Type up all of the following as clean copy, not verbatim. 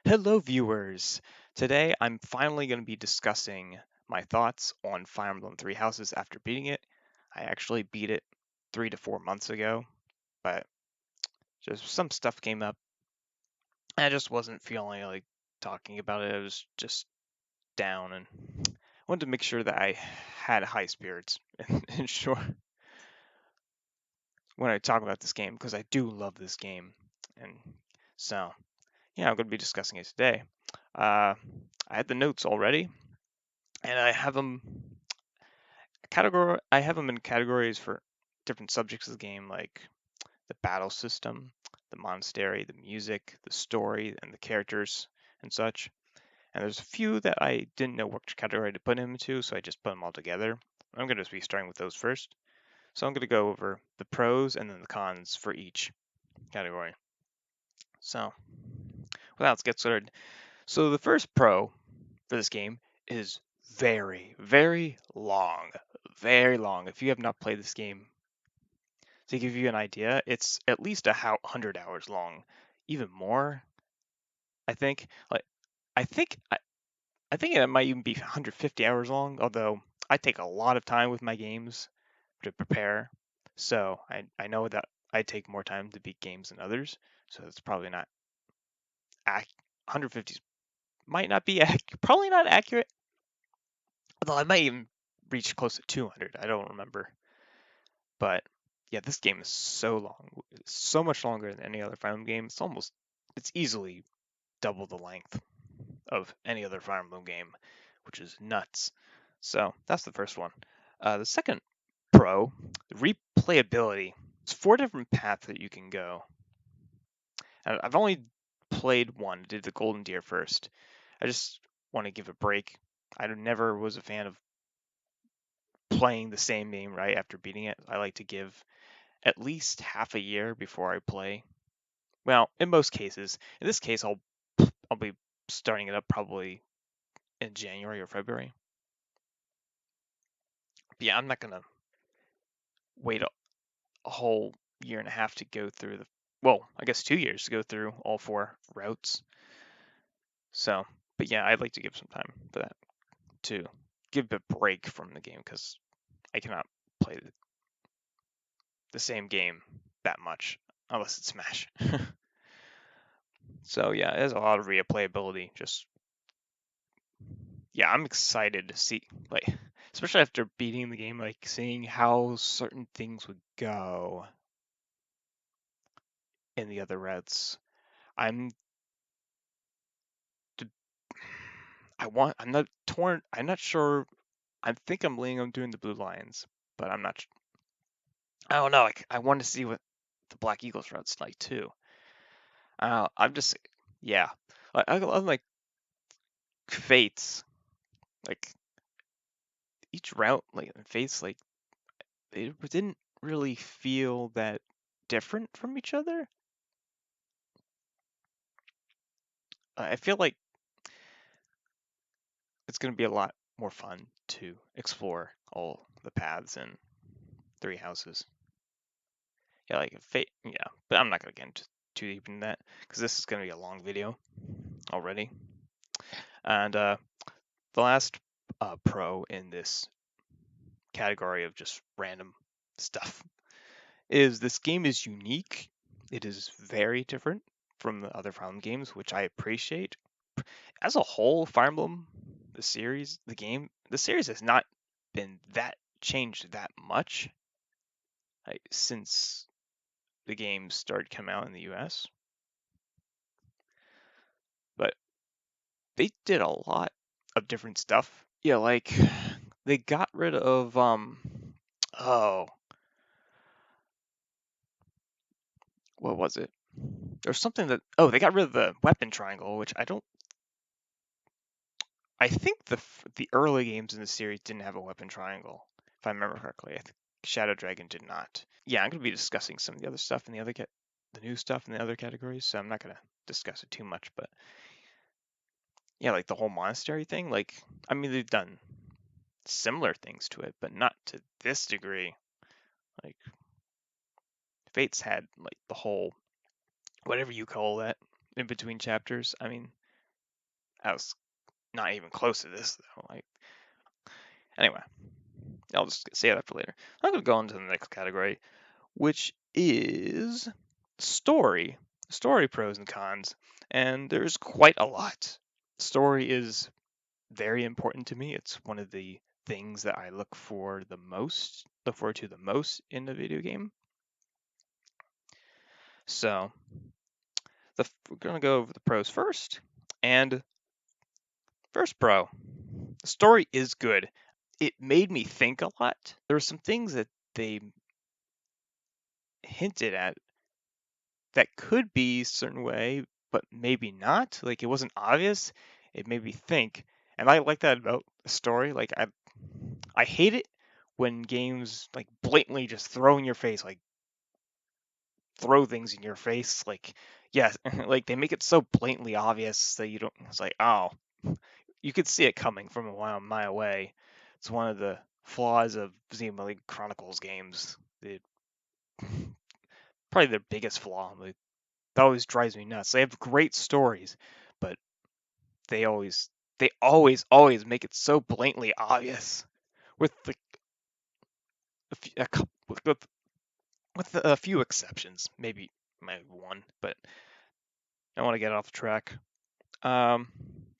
Hello, viewers! Today I'm finally going to be discussing my thoughts on Fire Emblem Three Houses after beating it. I actually beat it 3 to 4 months ago, but just some stuff came up. I just wasn't feeling like talking about it. I was just down and wanted to make sure that I had high spirits and sure when I talk about this game because I do love this game. And so, yeah, I'm going to be discussing it today. I had the notes already, and I have them in categories for different subjects of the game, like the battle system, the monastery, the music, the story, and the characters and such. And there's a few that I didn't know which category to put them into, so I just put them all together. I'm going to be starting with those first. So I'm going to go over the pros and then the cons for each category. So, well, let's get started. So the first pro for this game is very, very long. Very long. If you have not played this game, to give you an idea, it's at least 100 hours long, even more. I think. Like, I think, I, I think it might even be 150 hours long. Although I take a lot of time with my games to prepare, so I know that I take more time to beat games than others. So it's probably not 150 might not be probably not accurate. Although I might even reach close to 200. I don't remember. But yeah, this game is so long. It's so much longer than any other Fire Emblem game. It's easily double the length of any other Fire Emblem game, which is nuts. So that's the first one. The second pro, the replayability. It's 4 different paths that you can go. And I've only played one, did the Golden Deer first. I just want to give a break. I never was a fan of playing the same game right after beating it. I like to give at least half a year before I play. Well, in most cases. In this case, I'll be starting it up probably in January or February. But yeah, I'm not gonna wait a whole year and a half to go through I guess 2 years to go through all 4 routes. So, but yeah, I'd like to give some time for that to give a break from the game because I cannot play the same game that much unless it's Smash. So yeah, there's a lot of replayability. Just yeah, I'm excited to see like especially after beating the game, like seeing how certain things would go in the other routes. I'm I'm not torn. I'm not sure. I think I'm leaning on doing the Blue Lions, but I'm not. I don't know. Like I want to see what the Black Eagles route's like too. I'm just yeah. I'm like Fates. Like each route, like Fates, like it didn't really feel that different from each other. I feel like it's going to be a lot more fun to explore all the paths in Three Houses. Yeah, like Fate. Yeah, but I'm not going to get into too deep in that because this is going to be a long video already. And the last pro in this category of just random stuff is this game is unique. It is very different from the other Fire Emblem games, which I appreciate. As a whole, Fire Emblem, the series has not been that changed that much since the game started coming out in the US. But they did a lot of different stuff. Yeah, like they got rid of oh, what was it? There's something that they got rid of the weapon triangle, which I think the early games in the series didn't have a weapon triangle, if I remember correctly. I think Shadow Dragon did not. Yeah, I'm going to be discussing some of the other stuff in the new stuff in the other categories, so I'm not going to discuss it too much. But yeah, like the whole monastery thing. Like, I mean, they've done similar things to it, but not to this degree. Like, Fates had like the whole whatever you call that in between chapters. I mean, that was not even close to this though. Like anyway, I'll just say that for later. I'm gonna go into the next category, which is story. Story pros and cons, and there's quite a lot. Story is very important to me. It's one of the things that I look forward to the most in a video game. So we're gonna go over the pros first. And first pro, the story is good. It made me think a lot. There were some things that they hinted at that could be a certain way, but maybe not. Like it wasn't obvious. It made me think, and I like that about a story. Like I hate it when games like blatantly just throw in your face, like throw things in your face. Like yeah, like they make it so blatantly obvious that you don't. It's like oh, you could see it coming from a mile away. It's one of the flaws of Xenoblade Chronicles games. Probably their biggest flaw. Like, that always drives me nuts. They have great stories, but they always always make it so blatantly obvious with a couple with a few exceptions, maybe one, but I want to get off track. Um,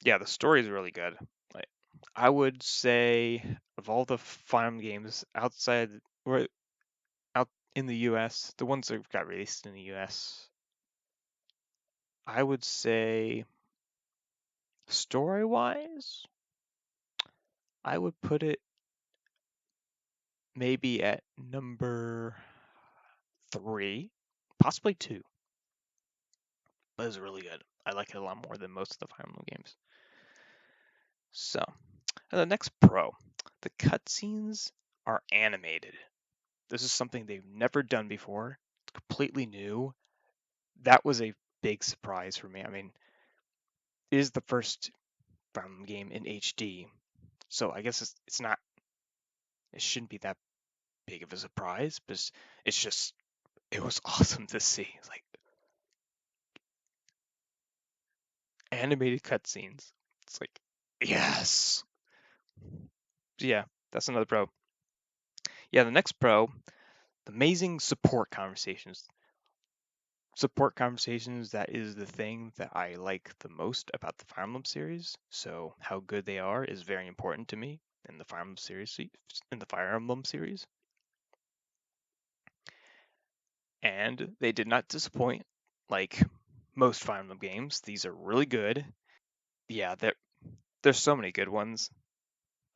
yeah, the story is really good. Like, I would say of all the Fire Emblem games outside or out in the U.S., the ones that got released in the U.S., I would say story-wise, I would put it maybe at number 3, possibly 2. But it's really good. I like it a lot more than most of the Fire Emblem games. So, and the next pro, the cutscenes are animated. This is something they've never done before. It's completely new. That was a big surprise for me. I mean, it is the first Fire Emblem game in HD, so I guess it's not. It shouldn't be that big of a surprise, but it's just it was awesome to see. It's like animated cutscenes. It's like yes. Yeah, that's another pro. Yeah, the next pro, amazing support conversations. Support conversations, that is the thing that I like the most about the Fire Emblem series. So how good they are is very important to me in the Fire Emblem series. And they did not disappoint. Like most Fire Emblem games, these are really good. Yeah, there's so many good ones.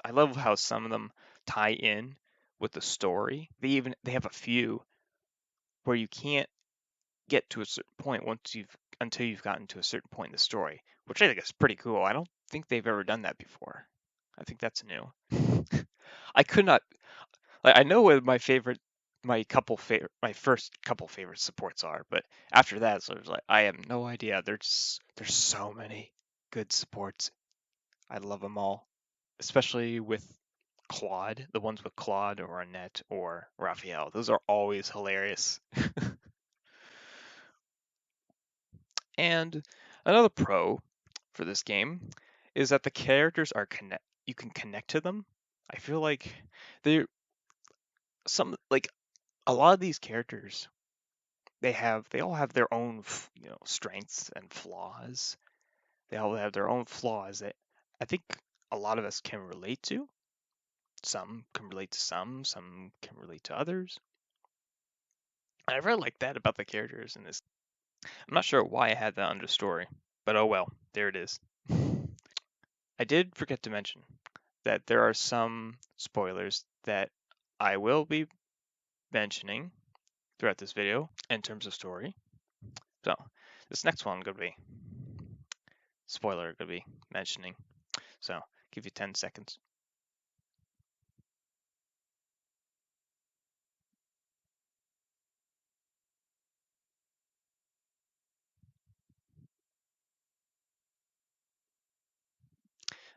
I love how some of them tie in with the story. They have a few where you can't get to a certain point until you've gotten to a certain point in the story, which I think is pretty cool. I don't think they've ever done that before. I think that's new. I could not like I know what my first couple favorite supports are, but after that, so I was like, I have no idea. There's so many good supports. I love them all, especially with Claude, the ones with Claude or Annette or Raphael. Those are always hilarious. And another pro for this game is that the characters are you can connect to them. I feel like they're like a lot of these characters they all have their own strengths and flaws. They all have their own flaws that I think a lot of us can relate to. Some can relate to some can relate to others. And I really like that about the characters in this. I'm not sure why I had that under story, but oh well, there it is. I did forget to mention that there are some spoilers that I will be mentioning throughout this video in terms of story. So this next one I'm going to be spoiler going to be mentioning. So give you 10 seconds.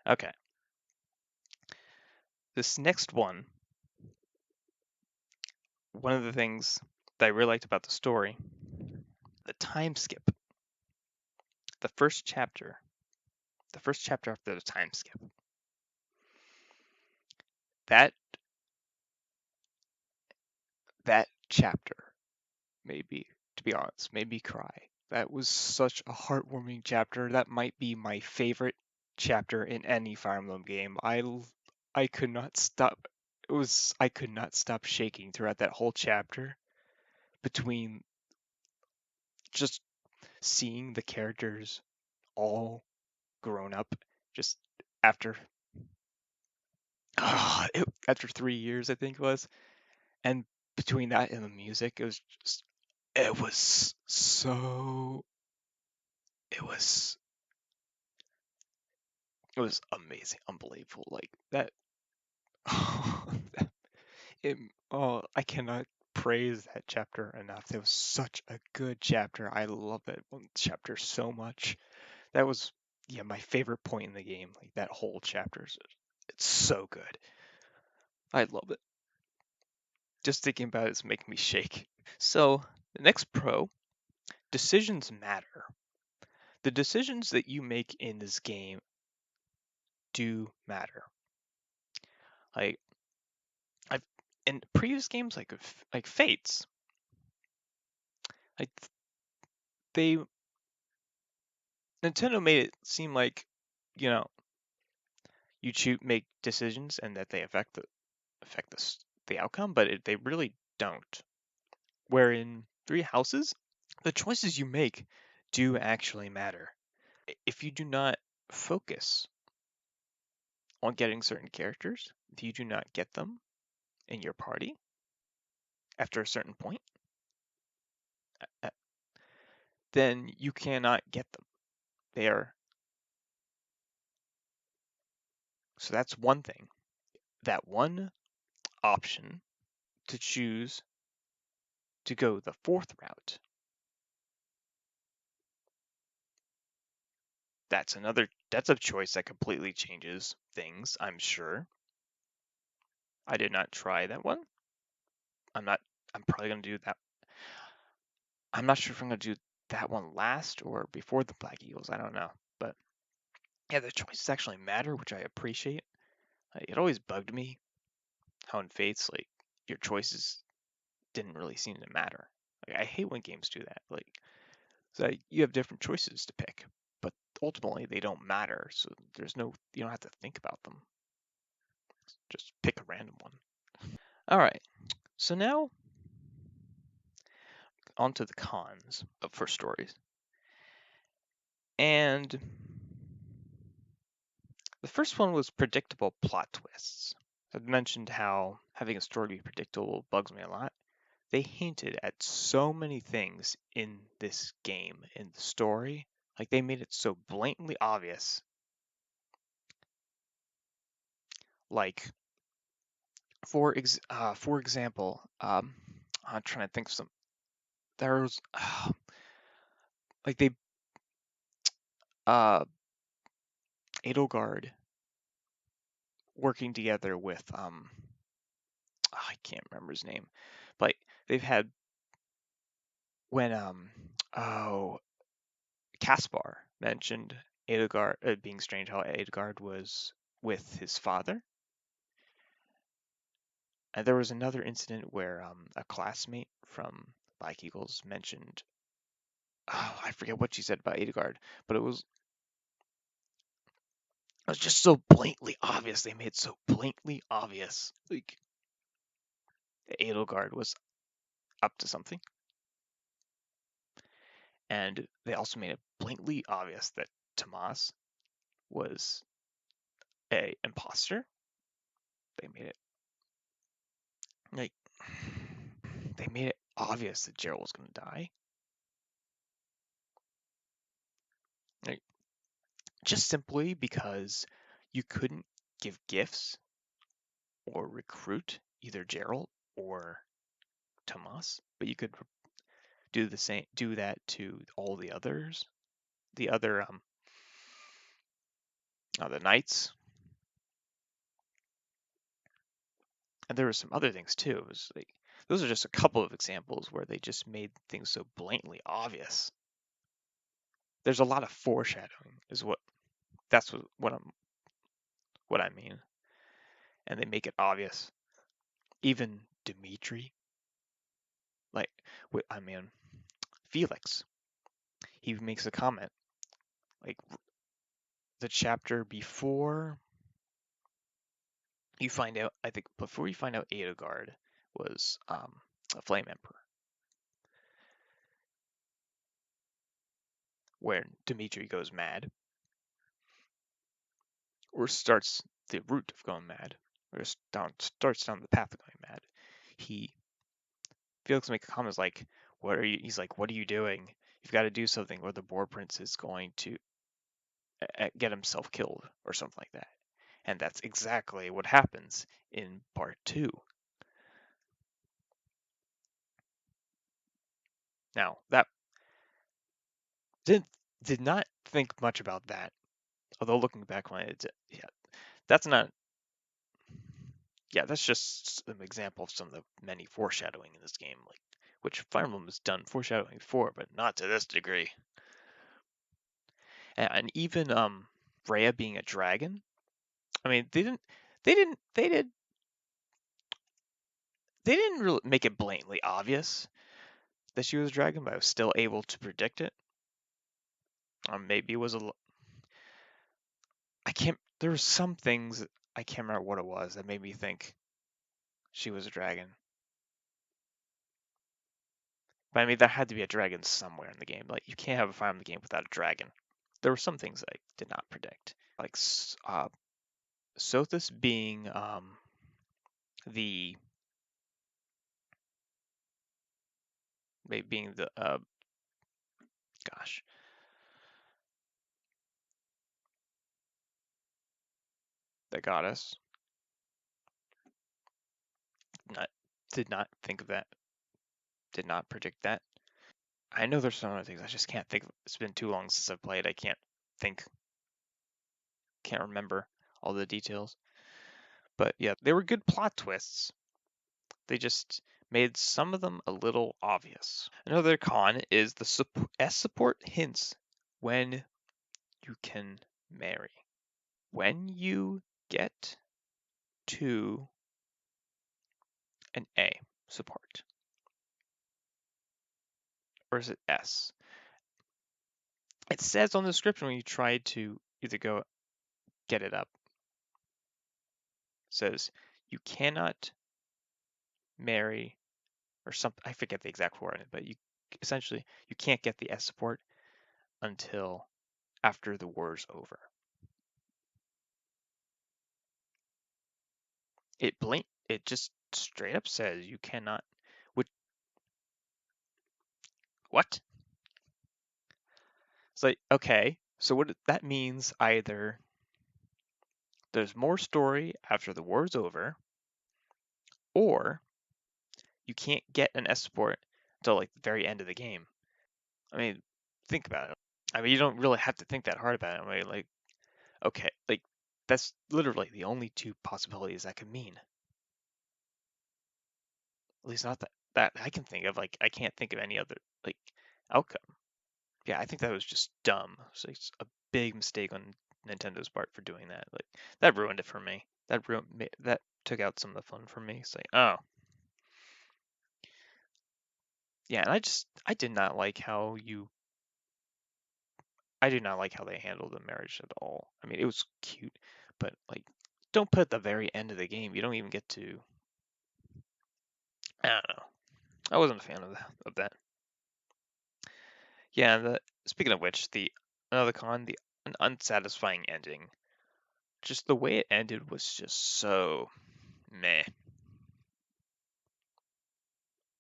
Okay. This next one of the things that I really liked about the story, the time skip. The first chapter the first chapter after the time skip. That that chapter made me, to be honest, made me cry. That was such a heartwarming chapter. That might be my favorite chapter in any Fire Emblem game. I could not stop. I could not stop shaking throughout that whole chapter between just seeing the characters all grown up just after after 3 years, I think it was, and between that and the music, it was so it was it was amazing, unbelievable. Like that, it, I cannot praise that chapter enough. That was such a good chapter. I love that one chapter so much. That was, yeah, my favorite point in the game. Like that whole chapter, it's so good. I love it. Just thinking about it is making me shake. So the next pro, decisions matter. The decisions that you make in this game do matter. Like I've in previous games, like Fates, like they Nintendo made it seem like, you know, make decisions and that they the outcome, but they really don't. Where in Three Houses, the choices you make do actually matter. If you do not focus on getting certain characters, if you do not get them in your party after a certain point, uh, then you cannot get them. They are So that's one thing. That one option to choose to go the fourth route. That's a choice that completely changes things, I'm sure. I did not try that one. I'm probably gonna do that. I'm not sure if I'm gonna do that one last or before the Black Eagles. I don't know. But yeah, the choices actually matter, which I appreciate. It always bugged me how in Fates, like, your choices didn't really seem to matter. Like, I hate when games do that. Like, so you have different choices to pick, but ultimately they don't matter. So you don't have to think about them. Just pick a random one. All right. So now onto the cons for stories. And the first one was predictable plot twists. I've mentioned how having a story be predictable bugs me a lot. They hinted at so many things in this game, in the story. Like, they made it so blatantly obvious. Like, for example, I'm trying to think of some. There was like they uh Edelgard working together with I can't remember his name, but they've had when oh Caspar mentioned Edelgard, being strange how Edelgard was with his father. And there was another incident where a classmate from Black Eagles mentioned, oh, I forget what she said about Edelgard, but it was just so blatantly obvious. They made it so blatantly obvious, like, that Edelgard was up to something, and they also made it blatantly obvious that Tomas was a imposter. They made it like they made it obvious that Gerald was going to die. Like, just simply because you couldn't give gifts or recruit either Gerald or Tomas, but you could do that to all the others, the other the knights. And there were some other things too. It was like, those are just a couple of examples where they just made things so blatantly obvious. There's a lot of foreshadowing, is what That's what I mean. And they make it obvious. Even Dimitri, like, I mean, Felix, he makes a comment like the chapter before you find out. I think before you find out Edelgard was a Flame Emperor, where Dimitri goes mad, or starts the route of going mad, or just starts down the path of going mad. He Felix make a comment like, "What are you?" He's like, "What are you doing? You've got to do something, or the Boar Prince is going to get himself killed, or something like that." And that's exactly what happens in part two. Now that did did not think much about that. Although looking back when yeah, that's not yeah, that's just an example of some of the many foreshadowing in this game, like which Fire Emblem has done foreshadowing before, but not to this degree. And even Rhea being a dragon. I mean, they didn't really make it blatantly obvious that she was a dragon, but I was still able to predict it. Maybe it was I can't. There were some things I can't remember what it was that made me think she was a dragon. But I mean, there had to be a dragon somewhere in the game. Like you can't have a Fire Emblem game without a dragon. There were some things I did not predict, like Sothis being the being the gosh, the goddess. Not did not think of that. Did not predict that. I know there's some other things I just can't think of. It's been too long since I've played. I think, can't remember all the details. But yeah, they were good plot twists. They just made some of them a little obvious. Another con is the S support hints when you can marry. When you get to an A support, or is it S? It says on the description when you try to either go get it up, it says you cannot marry or something. I forget the exact wording, but you essentially you can't get the S support until after the war's over. It just straight up says you cannot. What? It's like, okay, so what that means either there's more story after the war's over, or you can't get an S support until like the very end of the game. I mean, think about it. I mean, you don't really have to think that hard about it. I mean, like, okay, like that's literally the only two possibilities that could mean. At least not that I can think of. Like, I can't think of any other like outcome. Yeah, I think that was just dumb. So it's a big mistake on Nintendo's part for doing that. Like that ruined it for me. That took out some of the fun for me. It's like, oh, yeah, and I did not like how I did not like how they handled the marriage at all. I mean, it was cute, but like, don't put at the very end of the game. You don't even get to. I don't know. I wasn't a fan of that. Yeah, speaking of which, the another con, the an unsatisfying ending. Just the way it ended was just so meh.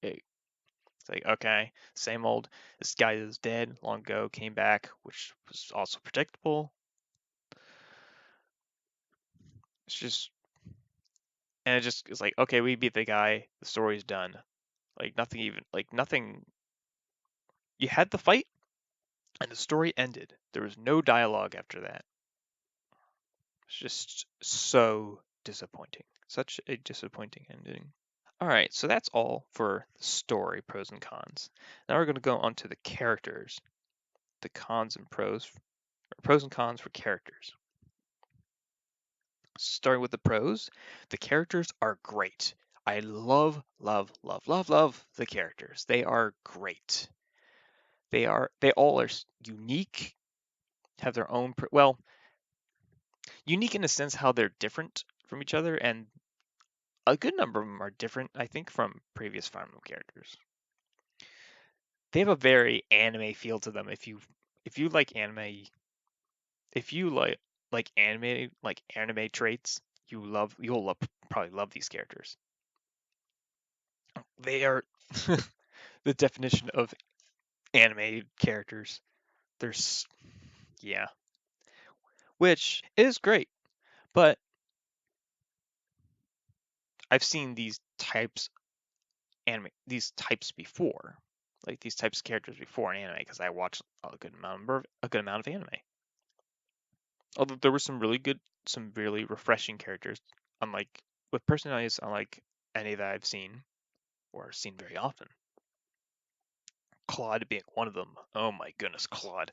It's like, okay, same old. This guy is dead long ago, came back, which was also predictable. It's just, and it just is like, okay, we beat the guy. The story's done. Like nothing. You had the fight, and the story ended. There was no dialogue after that. It's just so disappointing. Such a disappointing ending. All right, so that's all for the story, pros and cons. Now we're going to go on to the characters, the cons and pros, or pros and cons for characters. Starting with the pros, the characters are great. I love, love, love, love, love the characters. They are great. They all are unique, have their own, well, unique in a sense how they're different from each other, and a good number of them are different, I think, from previous Fire Emblem characters. They have a very anime feel to them. If you like anime, if you like anime traits, you'll love probably love these characters. They are the definition of anime characters. There's yeah, which is great, but I've seen these types before, like these types of characters before in anime because I watched a good amount of anime. Although there were some really refreshing characters, unlike with personalities unlike any that I've seen or seen very often. Claude being one of them. Oh my goodness, Claude.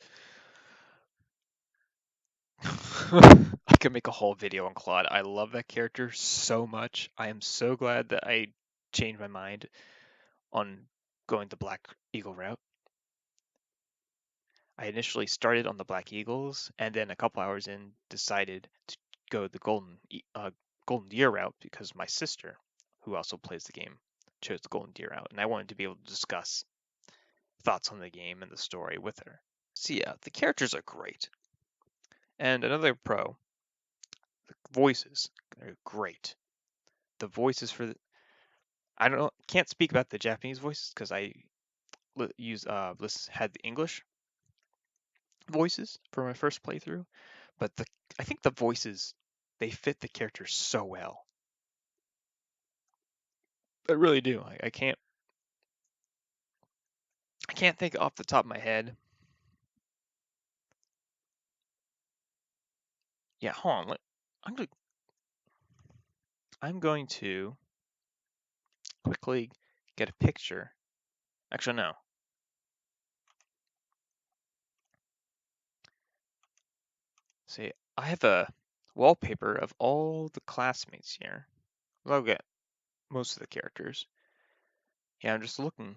I could make a whole video on Claude. I love that character so much. I am so glad that I changed my mind on going the Black Eagle route. I initially started on the Black Eagles, and then a couple hours in decided to go the Golden Deer route because my sister, who also plays the game, chose the Golden Deer route, and I wanted to be able to discuss thoughts on the game and the story with her. So yeah, the characters are great. And another pro, the voices are great. The voices for the I don't know, can't speak about the Japanese voices because I had the English voices for my first playthrough, but I think the voices they fit the characters so well. I really do. I can't think off the top of my head. Yeah, hold on. I'm going to quickly get a picture. Actually, no. See, I have a wallpaper of all the classmates here. I'll get most of the characters. Yeah, I'm just looking.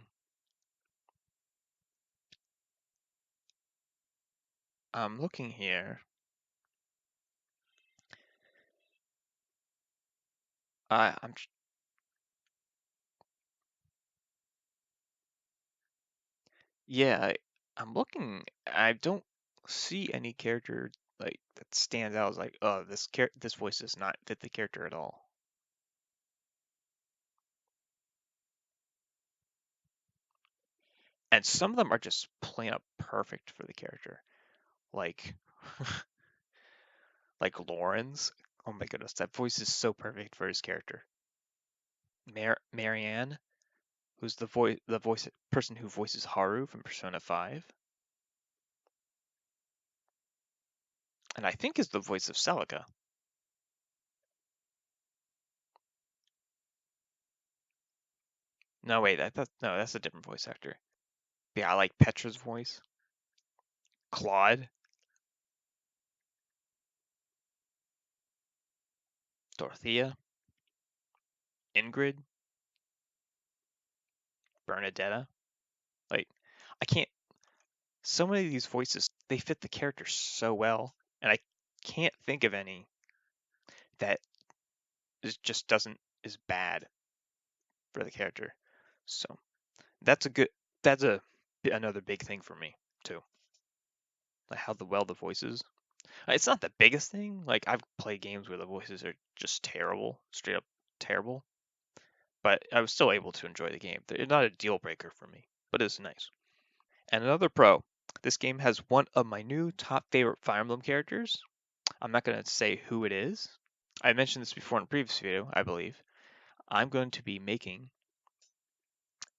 I'm looking here. I'm yeah, I'm looking. I don't see any character like that stands out as like, oh, this voice does not fit the character at all. And some of them are just plain up perfect for the character. Like like Lauren's. Oh my goodness, that voice is so perfect for his character. Marianne, who's the voice person who voices Haru from Persona 5, and I think is the voice of Celica. No, wait, no, that's a different voice actor. Yeah, I like Petra's voice. Claude, Dorothea, Ingrid, Bernadetta. Like, I can't. So many of these voices, they fit the character so well, and I can't think of any that just doesn't is bad for the character. So that's a good. That's another big thing for me too. Like how the voices. It's not the biggest thing. Like I've played games where the voices are just terrible, straight up terrible, but I was still able to enjoy the game. It's not a deal breaker for me, but it's nice. And another pro, this game has one of my new top favorite Fire Emblem characters. I'm not going to say who it is. I mentioned this before in a previous video, I believe. I'm going to be making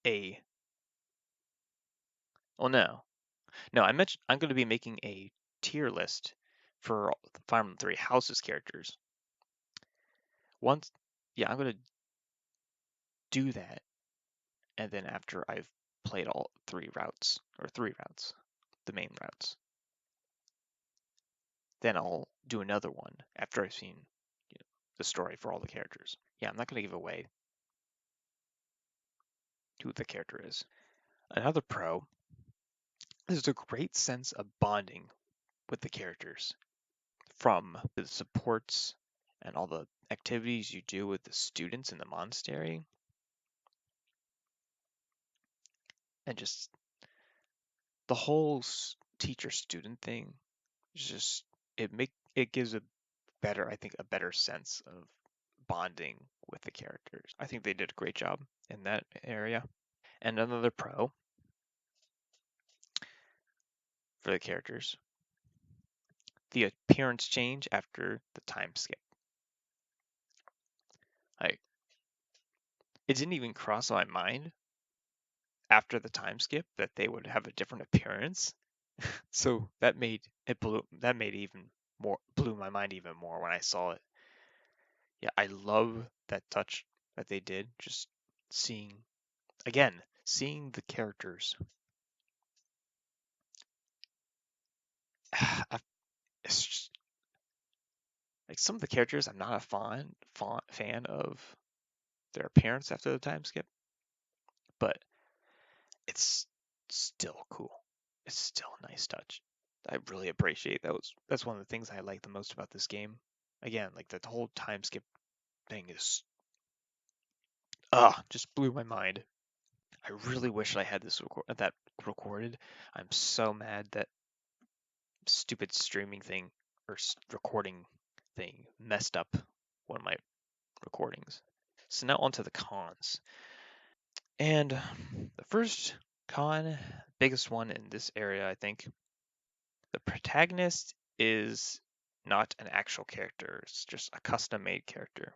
a. Oh no, no, I'm going to be making a tier list for Fire Emblem 3 Houses characters. Once, yeah, I'm going to do that, and then after I've played all three routes, the main routes, then I'll do another one after I've seen the story for all the characters. Yeah, I'm not going to give away who the character is. Another pro is a great sense of bonding with the characters, from the supports and all the activities you do with the students in the monastery, and just the whole teacher student thing is just it gives a better, I think, a better sense of bonding with the characters. I think they did a great job in that area. And another pro for the characters, the appearance change after the time skip. Like, it didn't even cross my mind after the time skip that they would have a different appearance. So that made even more, blew my mind even more when I saw it. Yeah, I love that touch that they did. Just seeing, again, seeing the characters. It's just, like, some of the characters I'm not a fan of their appearance after the time skip, but it's still cool. It's still a nice touch. I really appreciate that. That's one of the things I like the most about this game. Again, like, the whole time skip thing is just blew my mind. I really wish I had that recorded. I'm so mad that stupid streaming thing or recording thing messed up one of my recordings. So now onto the cons. And the first con, biggest one in this area, I think, the protagonist is not an actual character. It's just a custom-made character.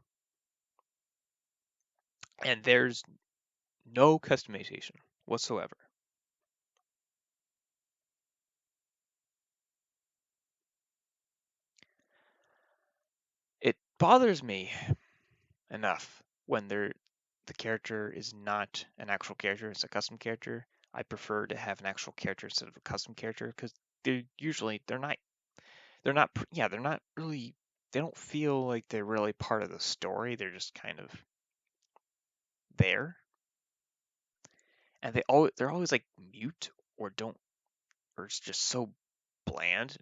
And there's no customization whatsoever. It bothers me enough when the character is not an actual character, it's a custom character. I prefer to have an actual character instead of a custom character because they're not really, they don't feel like they're really part of the story. They're just kind of there, and they're always like mute or don't, or it's just so bland.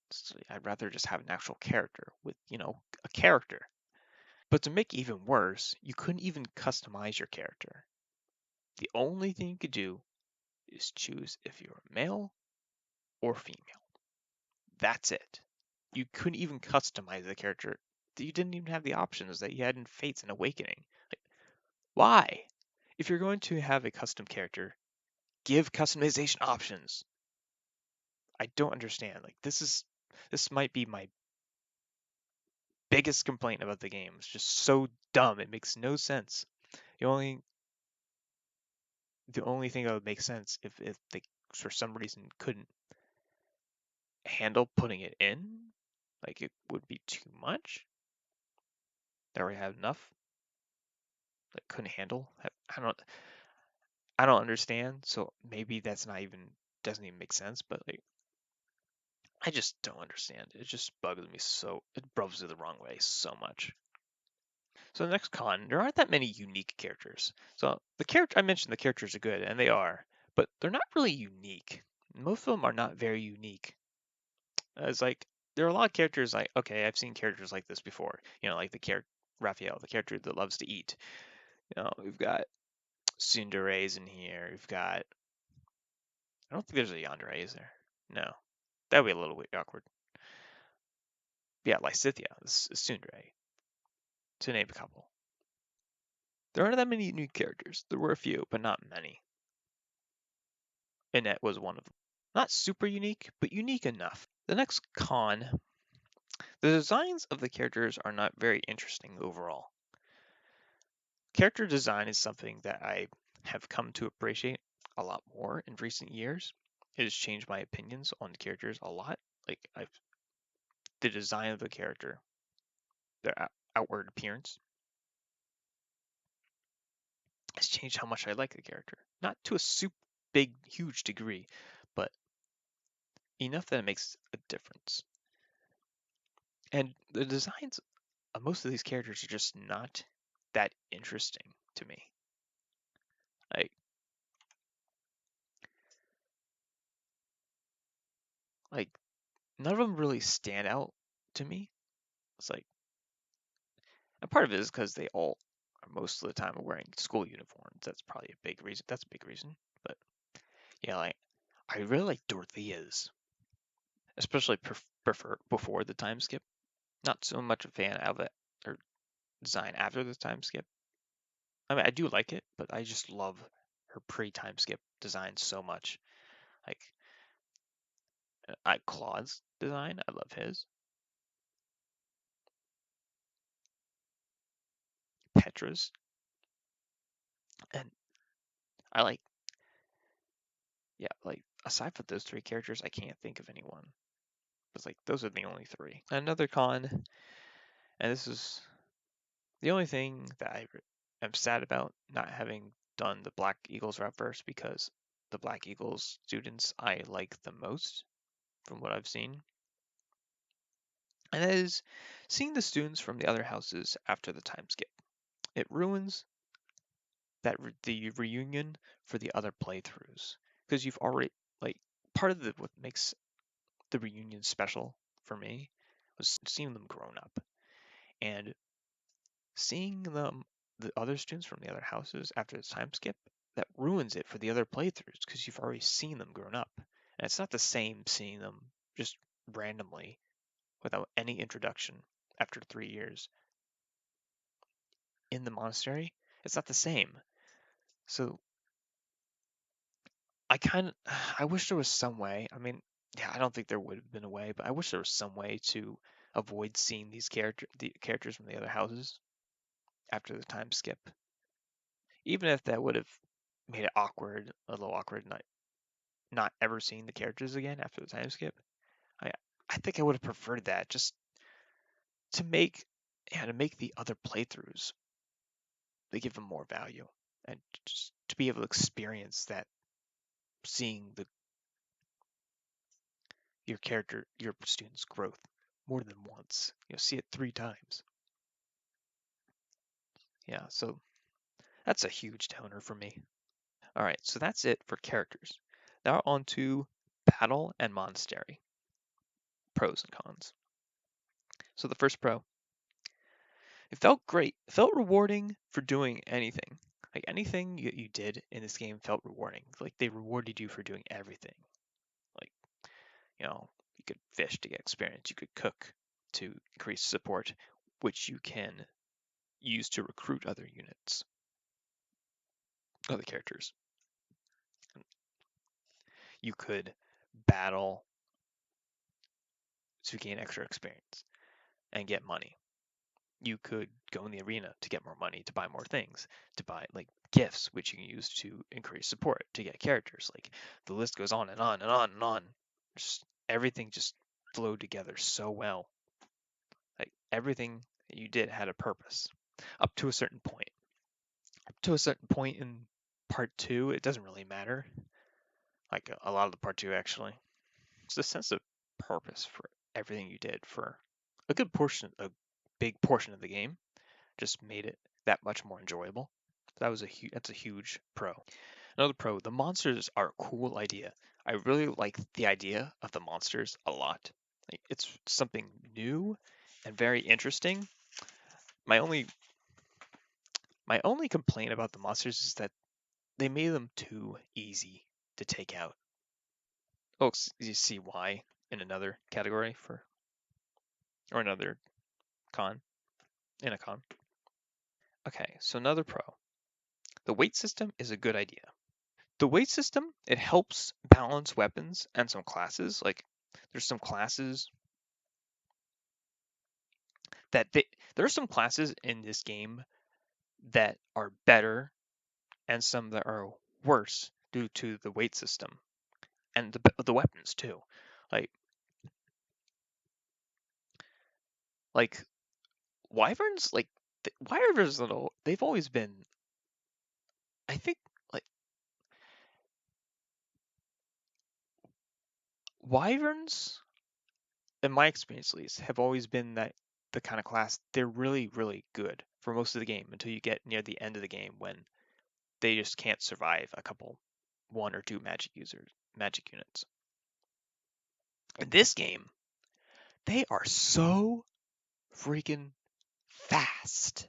So I'd rather just have an actual character with, a character. But to make it even worse, you couldn't even customize your character. The only thing you could do is choose if you're male or female. That's it. You couldn't even customize the character. You didn't even have the options that you had in Fates and Awakening. Like, why? If you're going to have a custom character, give customization options. I don't understand. Like, this might be my biggest complaint about the game. It's just so dumb. It makes no sense. The only the only thing that would make sense if they for some reason couldn't handle putting it in, like, it would be too much. They already had enough that couldn't handle. I don't understand. So maybe that's not even doesn't even make sense. But, like, I just don't understand. It just bugs me so. It rubs me the wrong way so much. So the next con, there aren't that many unique characters. So I mentioned the characters are good, and they are, but they're not really unique. Most of them are not very unique. It's like there are a lot of characters like, okay, I've seen characters like this before. Like the character Raphael, the character that loves to eat. We've got Cinderella's in here. We've got, I don't think there's a Yandere, is there? No, that would be a little bit awkward. Yeah, Lysithea, this is Tsundere, to name a couple. There aren't that many new characters. There were a few, but not many. Annette was one of them. Not super unique, but unique enough. The next con, the designs of the characters are not very interesting overall. Character design is something that I have come to appreciate a lot more in recent years. It has changed my opinions on characters a lot. Like, the design of the character, their outward appearance, has changed how much I like the character. Not to a super big, huge degree, but enough that it makes a difference. And the designs most of these characters are just not that interesting to me. Like like none of them really stand out to me. It's like, and part of it is because they all are most of the time are wearing school uniforms. That's probably a big reason. That's a big reason. But yeah, like I really like Dorothea's, especially prefer before the time skip. Not so much a fan of it or design after the time skip. I mean, I do like it, but I just love her pre-time skip design so much. Like I Claude's design, I love his. Petra's, and I like, yeah, like aside from those three characters, I can't think of anyone. It's like those are the only three. Another con, and this is the only thing that I am sad about not having done the Black Eagles route first, because the Black Eagles students I like the most from what I've seen. And that is seeing the students from the other houses after the time skip. It ruins the reunion for the other playthroughs, because you've already, like, part of what makes the reunion special for me was seeing them grown up, and seeing the other students from the other houses after the time skip, that ruins it for the other playthroughs because you've already seen them grown up, and it's not the same seeing them just randomly without any introduction after 3 years in the monastery. It's not the same. So I kind of I wish there was some way. I mean, yeah, I don't think there would have been a way, but I wish there was some way to avoid seeing the characters from the other houses after the time skip. Even if that would have made it awkward, a little awkward, not ever seeing the characters again after the time skip. I I think I would have preferred that, just to make, yeah, to make the other playthroughs, they give them more value, and just to be able to experience that, seeing the your student's growth more than once. See it 3 times. Yeah, so that's a huge downer for me. All right, so that's it for characters. Now on to battle and monastery. Pros and cons. So the first pro, it felt great. It felt rewarding for doing anything. Like anything you did in this game felt rewarding. Like they rewarded you for doing everything. Like, you could fish to get experience. You could cook to increase support, which you can use to recruit other units, other characters. You could battle to gain extra experience and get money. You could go in the arena to get more money, to buy more things, to buy like gifts, which you can use to increase support, to get characters. Like the list goes on and on and on and on. Just everything just flowed together so well. Like everything that you did had a purpose up to a certain point. Up to a certain point in part two, it doesn't really matter. Like a lot of the part two actually, it's a sense of purpose for everything you did for a big portion of the game. Just made it that much more enjoyable. That's a huge pro. Another pro, the monsters are a cool idea. I really like the idea of the monsters a lot. Like, it's something new and very interesting. My only my only complaint about the monsters is that they made them too easy to take out. Oh, you see why in another category or another con in a con. Okay, so another pro. The weight system is a good idea. The weight system, it helps balance weapons and some classes. Like there's some classes that there are some classes in this game that are better and some that are worse due to the weight system and the weapons too. Like like wyverns, like wyverns, little, they've always been, I think, like wyverns, in my experience at least, have always been that the kind of class, they're really, really good for most of the game until you get near the end of the game when they just can't survive a couple, one or two magic units. In this game, they are so freaking fast.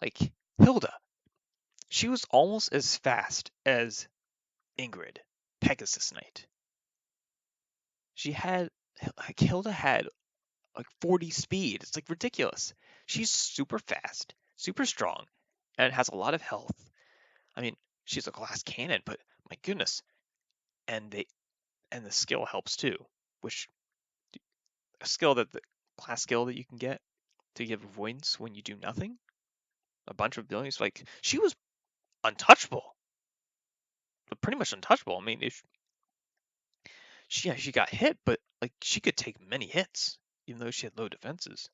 Like Hilda, she was almost as fast as Ingrid, Pegasus Knight. She had like Hilda had like 40 speed. It's like ridiculous. She's super fast, super strong, and has a lot of health. I mean, she's a glass cannon, but my goodness, and the skill helps too, which a skill that the class skill that you can get to give avoidance when you do nothing. A bunch of abilities, like she was untouchable, but pretty much untouchable. I mean, if she got hit, but like she could take many hits, even though she had low defenses.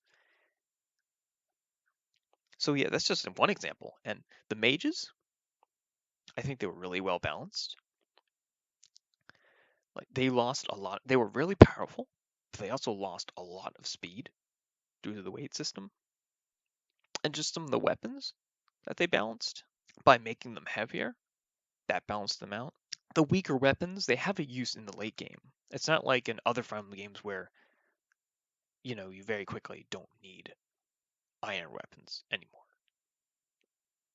So yeah, that's just one example. And the mages, I think they were really well balanced. Like they lost a lot. They were really powerful, but they also lost a lot of speed due to the weight system and just some of the weapons that they balanced by making them heavier. That balanced them out. The weaker weapons, they have a use in the late game. It's not like in other Fire Emblem games where you very quickly don't need iron weapons anymore.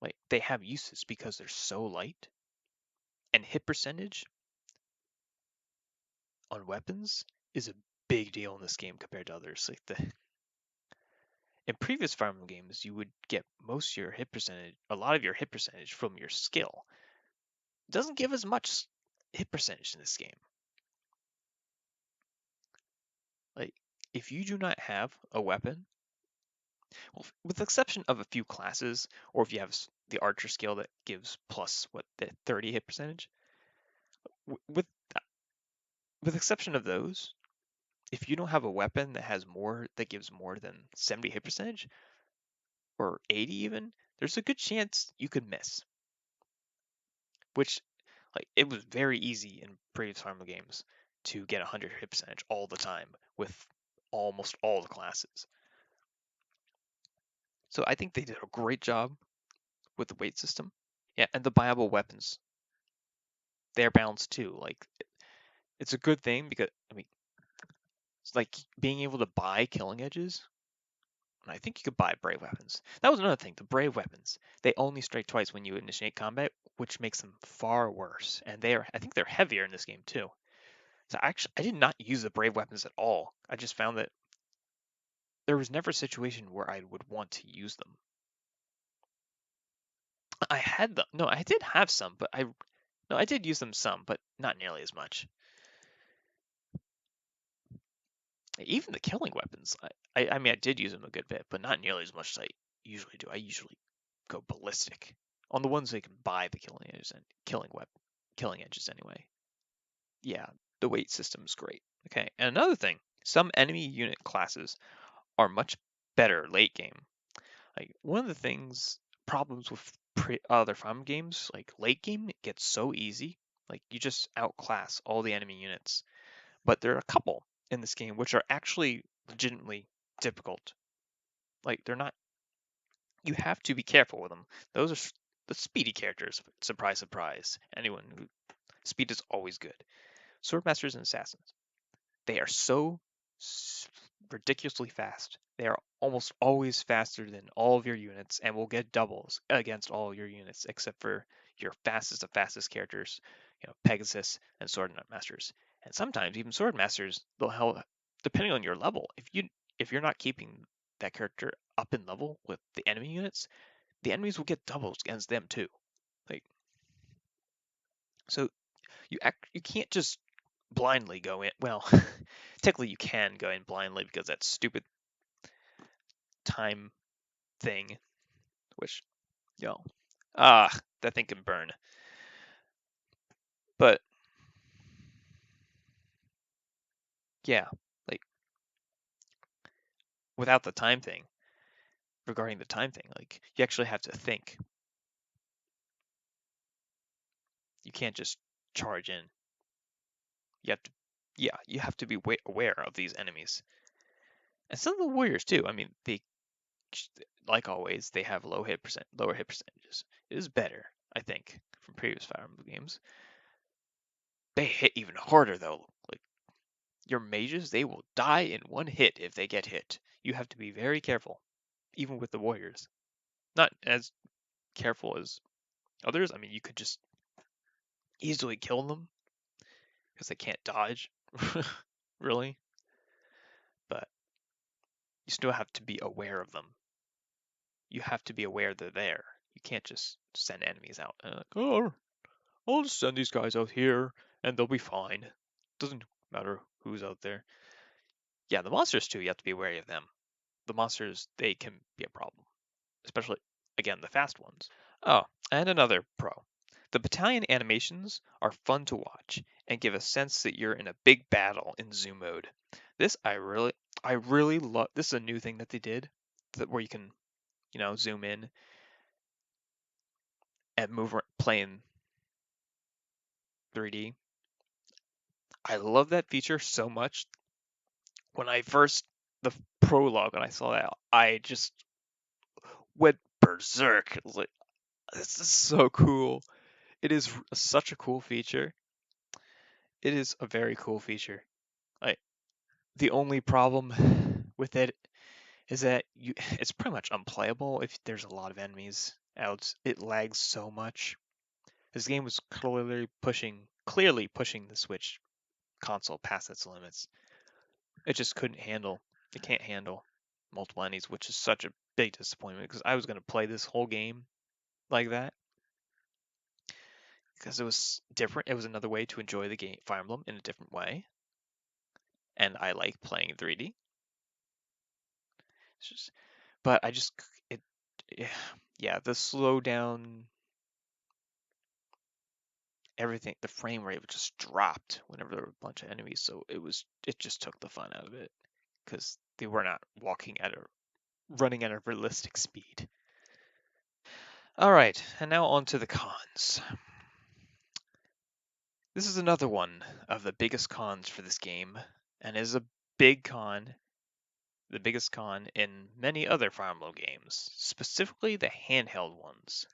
Like they have uses because they're so light, and hit percentage on weapons is a big deal in this game compared to others. Like in previous Fire Emblem games, you would get most of your hit percentage, a lot of your hit percentage from your skill. It doesn't give as much hit percentage in this game. Like if you do not have a weapon, well, with the exception of a few classes, or if you have the archer skill that gives plus the 30 hit percentage, with with exception of those, if you don't have a weapon that gives more than 70 hit percentage or 80 even, there's a good chance you could miss. Which like it was very easy in previous Fire Emblem games to get 100 hit percentage all the time with almost all the classes. So I think they did a great job with the weight system. Yeah, and the buyable weapons, they're balanced too. Like it's a good thing because I mean, it's like being able to buy killing edges. And I think you could buy brave weapons. That was another thing. The brave weapons, they only strike twice when you initiate combat, which makes them far worse. And I think they're heavier in this game too. So actually, I did not use the brave weapons at all. I just found that there was never a situation where I would want to use them. I had them. No, I did have some, but I did use them some, but not nearly as much. Even the killing weapons, I mean, I did use them a good bit, but not nearly as much as I usually do. I usually go ballistic on the ones they can buy the killing edges and killing edges anyway. Yeah, the weight system's great. Okay, and another thing, some enemy unit classes are much better late game. Like one of the problems with other farm games, like late game, it gets so easy. Like you just outclass all the enemy units. But there are a couple in this game which are actually legitimately difficult. Like they're not. You have to be careful with them. Those are the speedy characters. Surprise, surprise. Speed is always good. Swordmasters and assassins. They are so ridiculously fast. They are almost always faster than all of your units and will get doubles against all of your units except for your fastest of fastest characters, Pegasus and Swordmasters. And sometimes even Swordmasters, they'll help depending on your level. If you're not keeping that character up in level with the enemy units, the enemies will get doubles against them too. Like so you can't just blindly go in. Well, technically you can go in blindly because that stupid time thing, which you know, that thing can burn. But yeah, like without the time thing, regarding the time thing, like you actually have to think. You can't just charge in. You have to, yeah, you have to be aware of these enemies. And some of the warriors too. I mean, they, like always, they have lower hit percentages. It is better, I think, from previous Fire Emblem games. They hit even harder though. Like your mages, they will die in one hit if they get hit. You have to be very careful, even with the warriors. Not as careful as others. I mean, you could just easily kill them because they can't dodge, really. But you still have to be aware of them. You have to be aware they're there. You can't just send enemies out and like, oh, I'll just send these guys out here and they'll be fine. Doesn't matter who's out there. Yeah, the monsters too. You have to be wary of them. The monsters, they can be a problem, especially again the fast ones. Oh, and another pro. The battalion animations are fun to watch and give a sense that you're in a big battle in zoom mode. This I really love. This is a new thing that they did, that where you can, zoom in and play in 3D. I love that feature so much. When I first the prologue and I saw that, I just went berserk. I was like, this is so cool. It is such a cool feature. It is a very cool feature. Like the only problem with it is that it's pretty much unplayable if there's a lot of enemies out. It lags so much. This game was clearly pushing the Switch console past its limits. It just couldn't handle. It can't handle multiple enemies, which is such a big disappointment because I was going to play this whole game like that because it was different. It was another way to enjoy the game Fire Emblem in a different way, and I like playing in 3D. It's just, but I just it, yeah, the slowdown, everything, the frame rate just dropped whenever there were a bunch of enemies. So it just took the fun out of it because they were not running at a realistic speed. All right, and now on to the cons. This is another one of the biggest cons for this game, and is a big con, the biggest con in many other Fire Emblem games, specifically the handheld ones.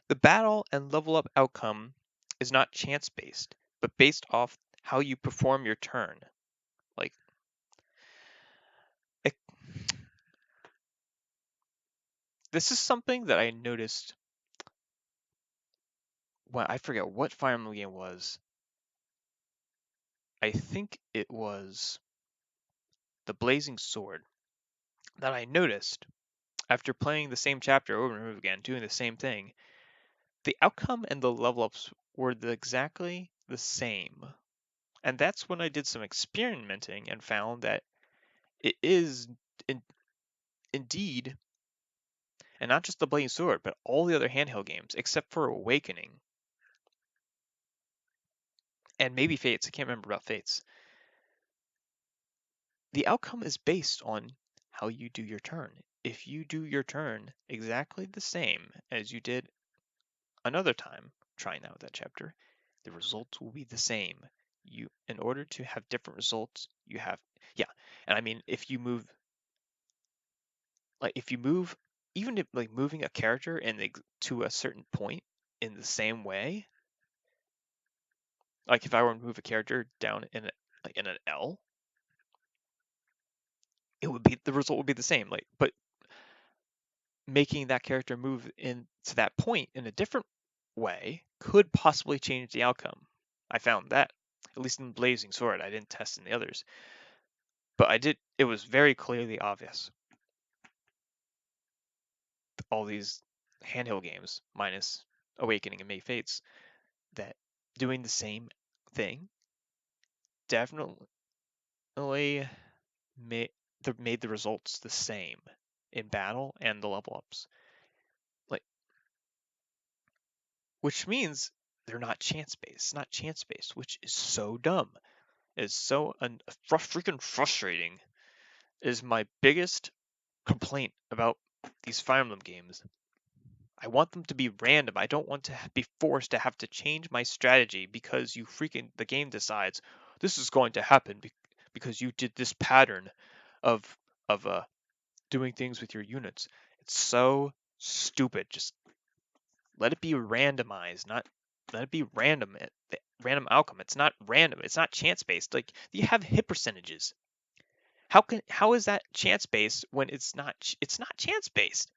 The battle and level up outcome is not chance based, but based off how you perform your turn. Like, it, this is something that I noticed when I forget what Fire Emblem game it was. I think it was the Blazing Sword that I noticed after playing the same chapter over and over again, doing the same thing. The outcome and the level ups were exactly the same. And that's when I did some experimenting and found that it is in, indeed, and not just the Blazing Sword, but all the other handheld games, except for Awakening and maybe Fates. I can't remember about Fates. The outcome is based on how you do your turn. If you do your turn exactly the same as you did another time trying out that chapter, the results will be the same. In order to have different results, you have, yeah. And I mean, if you move, even if like moving a character to a certain point in the same way, like if I were to move a character down in an L, the result would be the same. Like, but making that character move into that point in a different way could possibly change the outcome. I found that, at least in Blazing Sword. I didn't test in the others, but I did. It was very clearly obvious. All these handheld games, minus Awakening and May Fates, that doing the same thing definitely made made the results the same in battle and the level ups. Like, which means they're not chance based. Not chance based, which is so dumb. It's so freaking frustrating. Is my biggest complaint about these Fire Emblem games. I want them to be random. I don't want to be forced to have to change my strategy because the game decides this is going to happen because you did this pattern. of doing things with your units. It's so stupid. Just let it be randomized, not let it be random. Random outcome. It's not random. It's not chance based. Like you have hit percentages. How is that chance based when it's not chance based.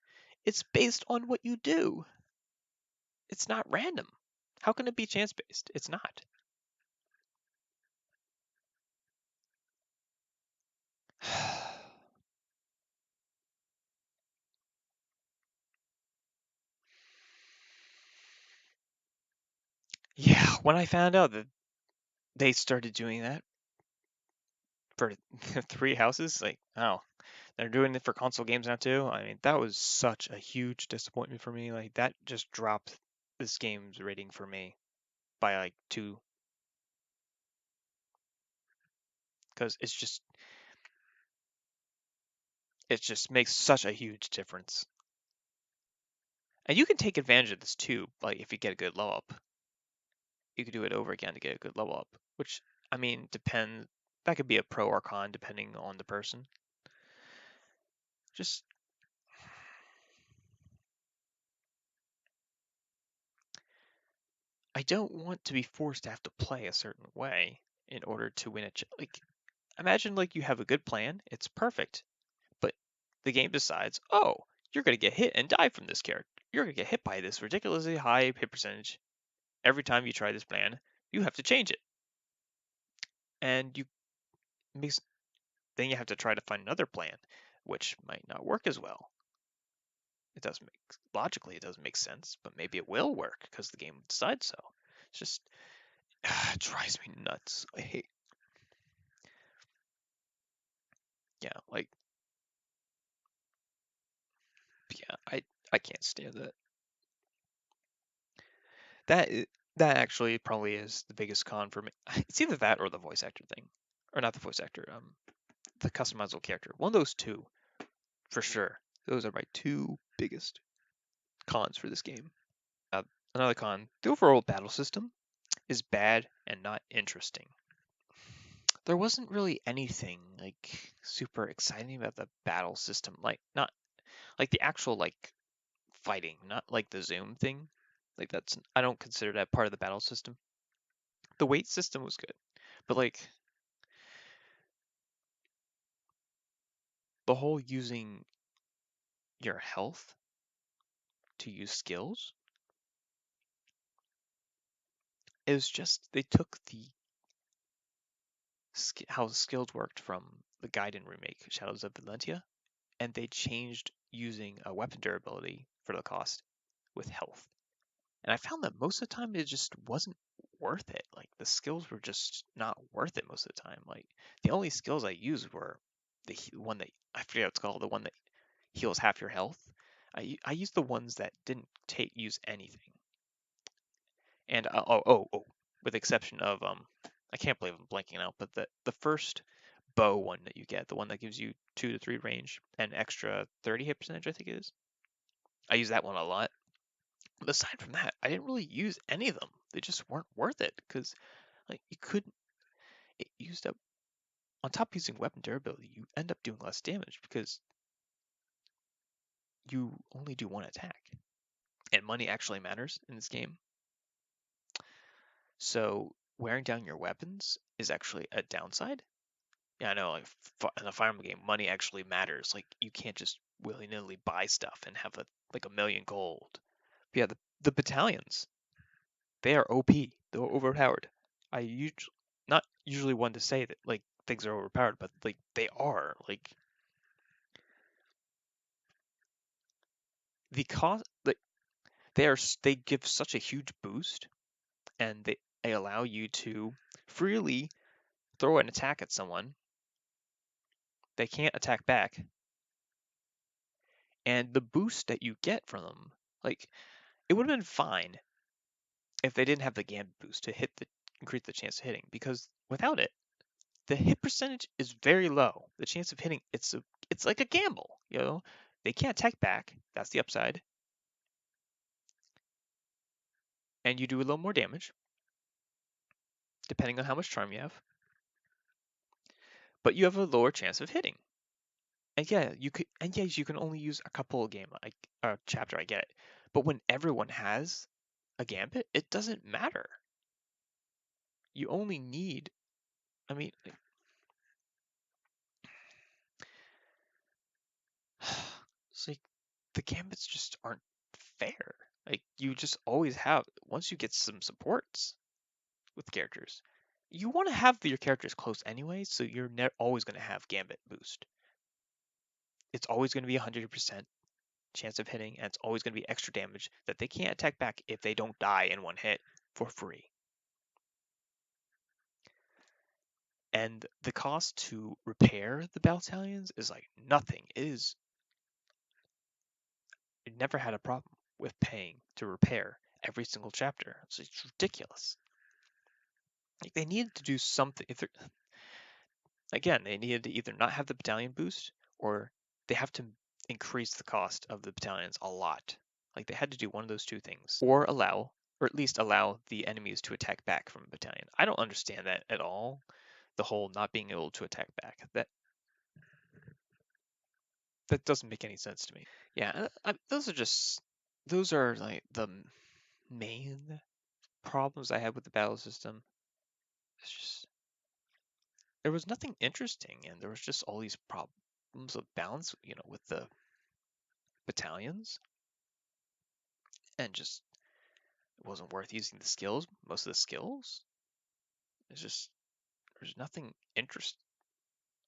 It's based on what you do. It's not random. How can it be chance based? It's not. Yeah, when I found out that they started doing that for 3 houses, like, oh, they're doing it for console games now too. I mean, that was such a huge disappointment for me. Like that just dropped this game's rating for me by like 2, because it just makes such a huge difference. And you can take advantage of this too, like if you get a good level up. You could do it over again to get a good level up, which I mean depend that could be a pro or con depending on the person. Just I don't want to be forced to have to play a certain way in order to win like imagine like you have a good plan, it's perfect, but the game decides, oh, you're gonna get hit and die from this character. You're gonna get hit by this ridiculously high hit percentage every time you try this plan. You have to change it, and you makes then you have to try to find another plan, which might not work as well. It doesn't make logically it doesn't make sense, but maybe it will work because the game decides so. It's just it drives me nuts. I hate yeah, like yeah, I can't stand that. That that actually probably is the biggest con for me. It's either that or the voice actor thing, or not the voice actor, the customizable character. One of those two for sure. Those are my two biggest cons for this game. Another con: the overall battle system is bad and not interesting. There wasn't really anything like super exciting about the battle system, like not like the actual like fighting, not like the zoom thing. Like that's I don't consider that part of the battle system. The weight system was good, but like the whole using your health to use skills, it was just they took how the skills worked from the Gaiden remake, Shadows of Valentia, and they changed using a weapon durability for the cost with health. And I found that most of the time it just wasn't worth it. Like the skills were just not worth it most of the time. Like the only skills I used were one that I forget what it's called, the one that heals half your health. I used the ones that didn't use anything. And with the exception of I can't believe I'm blanking out, but the first bow one that you get, the one that gives you 2 to 3 range and extra 30 hit percentage, I think it is. I use that one a lot. But aside from that, I didn't really use any of them. They just weren't worth it because like you couldn't. It used up on top of using weapon durability, you end up doing less damage because you only do one attack, and money actually matters in this game. So wearing down your weapons is actually a downside. Yeah, I know. Like in a Fire Emblem game, money actually matters. Like you can't just willy nilly buy stuff and have a million gold. But yeah, the battalions, they are OP. They're overpowered. I usually not usually one to say that like things are overpowered, but like they are. Like the cost, like they give such a huge boost, and they allow you to freely throw an attack at someone. They can't attack back, and the boost that you get from them, like it would have been fine if they didn't have the gambit boost to increase the chance of hitting, because without it, the hit percentage is very low. The chance of hitting it's like a gamble, you know. They can't attack back. That's the upside, and you do a little more damage depending on how much charm you have, but you have a lower chance of hitting. And yeah, you could, and yes, you can only use a couple of game, like a chapter. I get it, but when everyone has a gambit, it doesn't matter. You only need, I mean, it's like the gambits just aren't fair. Like you just always have, once you get some supports with characters, you want to have your characters close anyway, so you're always going to have gambit boost. It's always going to be 100% chance of hitting, and it's always going to be extra damage that they can't attack back if they don't die in one hit for free. And the cost to repair the battalions is like nothing. It never had a problem with paying to repair every single chapter. So it's ridiculous. Like they needed to do something. If again, they needed to either not have the battalion boost or they have to increase the cost of the battalions a lot. Like they had to do one of those two things, or at least allow the enemies to attack back from a battalion. I don't understand that at all. The whole not being able to attack back. That doesn't make any sense to me. Yeah, those are like the main problems I had with the battle system. It's just there was nothing interesting, and there was just all these problems of balance, with the battalions, and just it wasn't worth using the skills. Most of the skills, it's just there's nothing interest.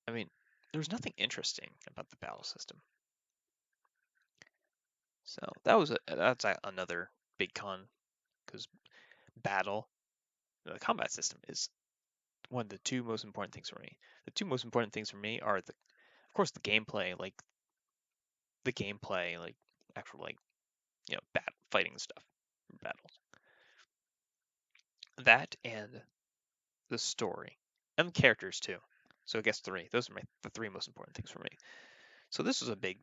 I mean, there was nothing interesting about the battle system. So another big con because battle, the combat system is one of the two most important things for me. The two most important things for me are of course, the gameplay, like actual like fighting stuff, battles. That and the story and the characters too. So I guess three. Those are the three most important things for me. So this was a big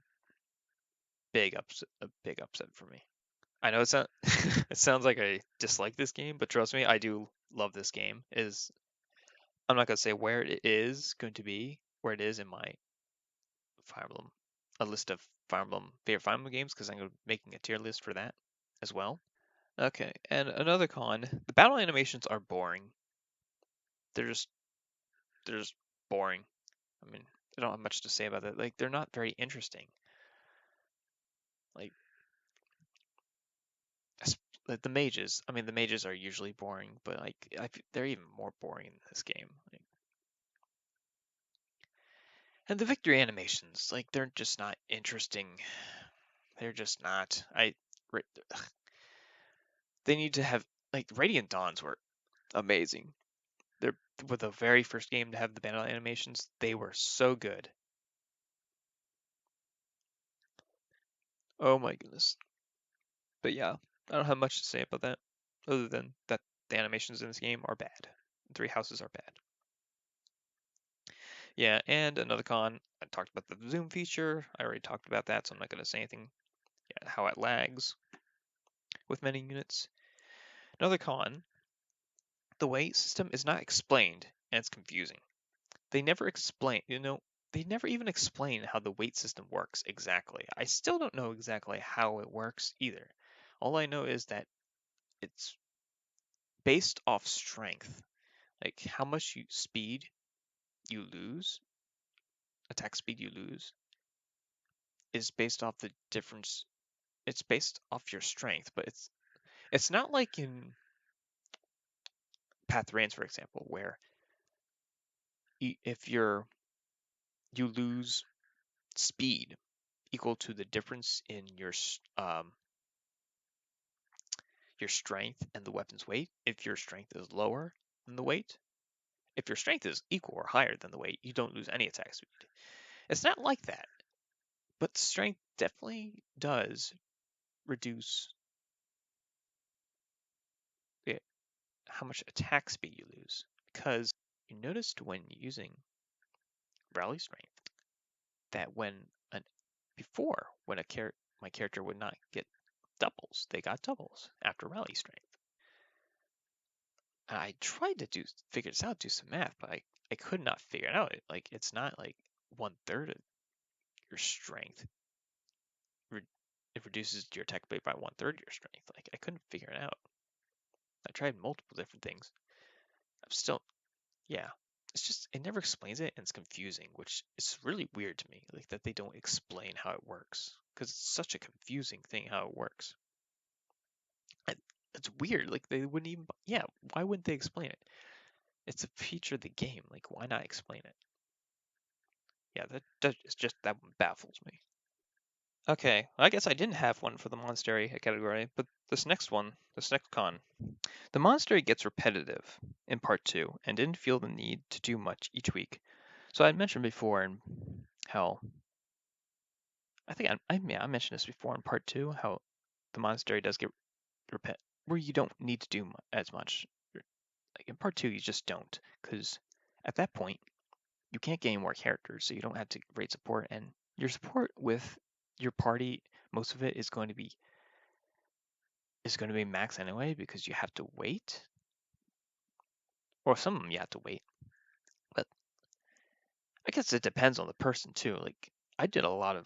upset for me. I know it sounds like I dislike this game, but trust me, I do love this game. I'm not gonna say where it is going to be, where it is in my Fire Emblem, a list of Fire Emblem favorite Fire Emblem games because I'm gonna be making a tier list for that as well. Okay, and another con, the battle animations are boring. They're just they're just boring. I mean, I don't have much to say about that. Like they're not very interesting. Like, like the mages. I mean, the mages are usually boring, but like they're even more boring in this game. Like, and the victory animations, like they're just not interesting. They're just not. They need to have like Radiant Dawns were amazing. They're with the very first game to have the battle animations. They were so good. Oh my goodness. But yeah, I don't have much to say about that, other than that the animations in this game are bad. Three Houses are bad. Yeah, and another con, I talked about the zoom feature. I already talked about that, so I'm not going to say anything. Yeah, how it lags with many units. Another con, the weight system is not explained, and it's confusing. They never explain, they never even explain how the weight system works exactly. I still don't know exactly how it works either. All I know is that it's based off strength, like how much speed you lose, attack speed you lose, is based off the difference. It's based off your strength, but it's not like in Path Reigns, for example, where if you lose speed equal to the difference in your strength and the weapon's weight. If your strength is lower than the weight, if your strength is equal or higher than the weight, you don't lose any attack speed. It's not like that, but strength definitely does reduce how much attack speed you lose, because you noticed when using rally strength that before when my character would not get doubles, they got doubles after rally strength. And I tried to figure this out, do some math, but I could not figure it out. Like it's not like one third your strength. It reduces your attack ability by 1/3 your strength. Like, I couldn't figure it out. I tried multiple different things. I'm still, yeah. It's just, it never explains it, and it's confusing, which is really weird to me, like that they don't explain how it works, because it's such a confusing thing how it works. And it's weird, like they wouldn't even, yeah, why wouldn't they explain it? It's a feature of the game, like why not explain it? Yeah, that is just, that one baffles me. Okay, I guess I didn't have one for the monastery category, but this next con. The monastery gets repetitive in part 2 and didn't feel the need to do much each week. So I had mentioned before in how I think yeah, I mentioned this before in part 2 how the monastery does get repet where you don't need to do as much. Like in part 2 you just don't, because at that point you can't get any more characters, so you don't have to raid support, and your support with your party, most of it is going to be max anyway because you have to wait, or some of them you have to wait. But I guess it depends on the person too. Like I did a lot of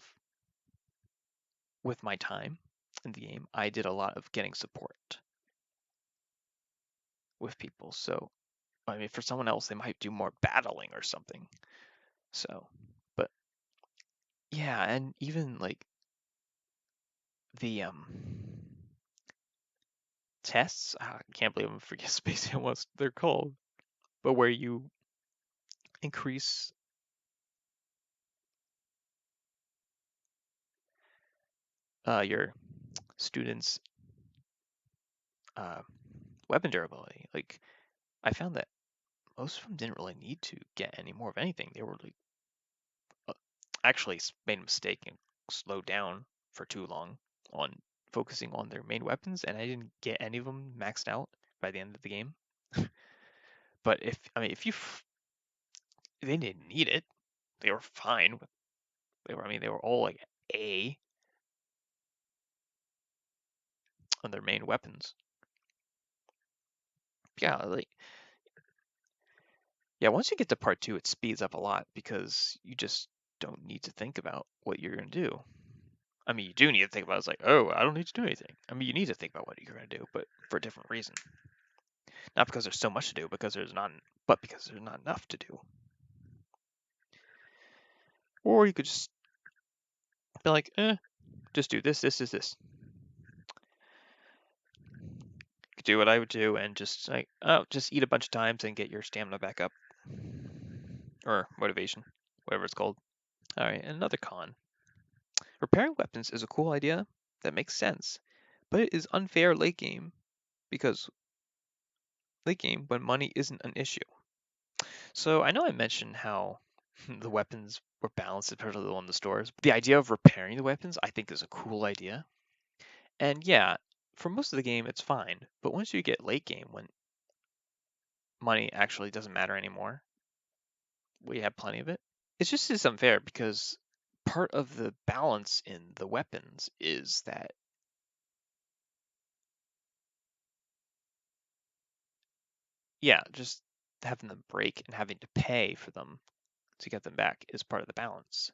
with my time in the game. I did a lot of getting support with people. So I mean, for someone else, they might do more battling or something. So, but yeah, and even like the tests. I can't believe I'm forgetting spacing on what they're called, but where you increase your students' uh, weapon durability. Like I found that most of them didn't really need to get any more of anything. They were like uh, actually made a mistake and slowed down for too long on focusing on their main weapons, and I didn't get any of them maxed out by the end of the game. But if they didn't need it, they were fine. They were all like A on their main weapons. Yeah, like yeah, once you get to part 2, it speeds up a lot because you just don't need to think about what you're gonna do. I mean, you do need to think about it. It's like, oh, I don't need to do anything. I mean, you need to think about what you're gonna do, but for a different reason. Not because there's so much to do, but because there's not enough to do. Or you could just be like, just do this, this. You could do what I would do and just like, oh, just eat a bunch of times and get your stamina back up. Or motivation, whatever it's called. Alright, another con. Repairing weapons is a cool idea that makes sense, but it is unfair late game because late game when money isn't an issue. So I know I mentioned how the weapons were balanced, especially on the stores. The idea of repairing the weapons I think is a cool idea. And yeah, for most of the game it's fine, but once you get late game when money actually doesn't matter anymore, we have plenty of it. It's just is unfair because part of the balance in the weapons is that yeah, just having them break and having to pay for them to get them back is part of the balance.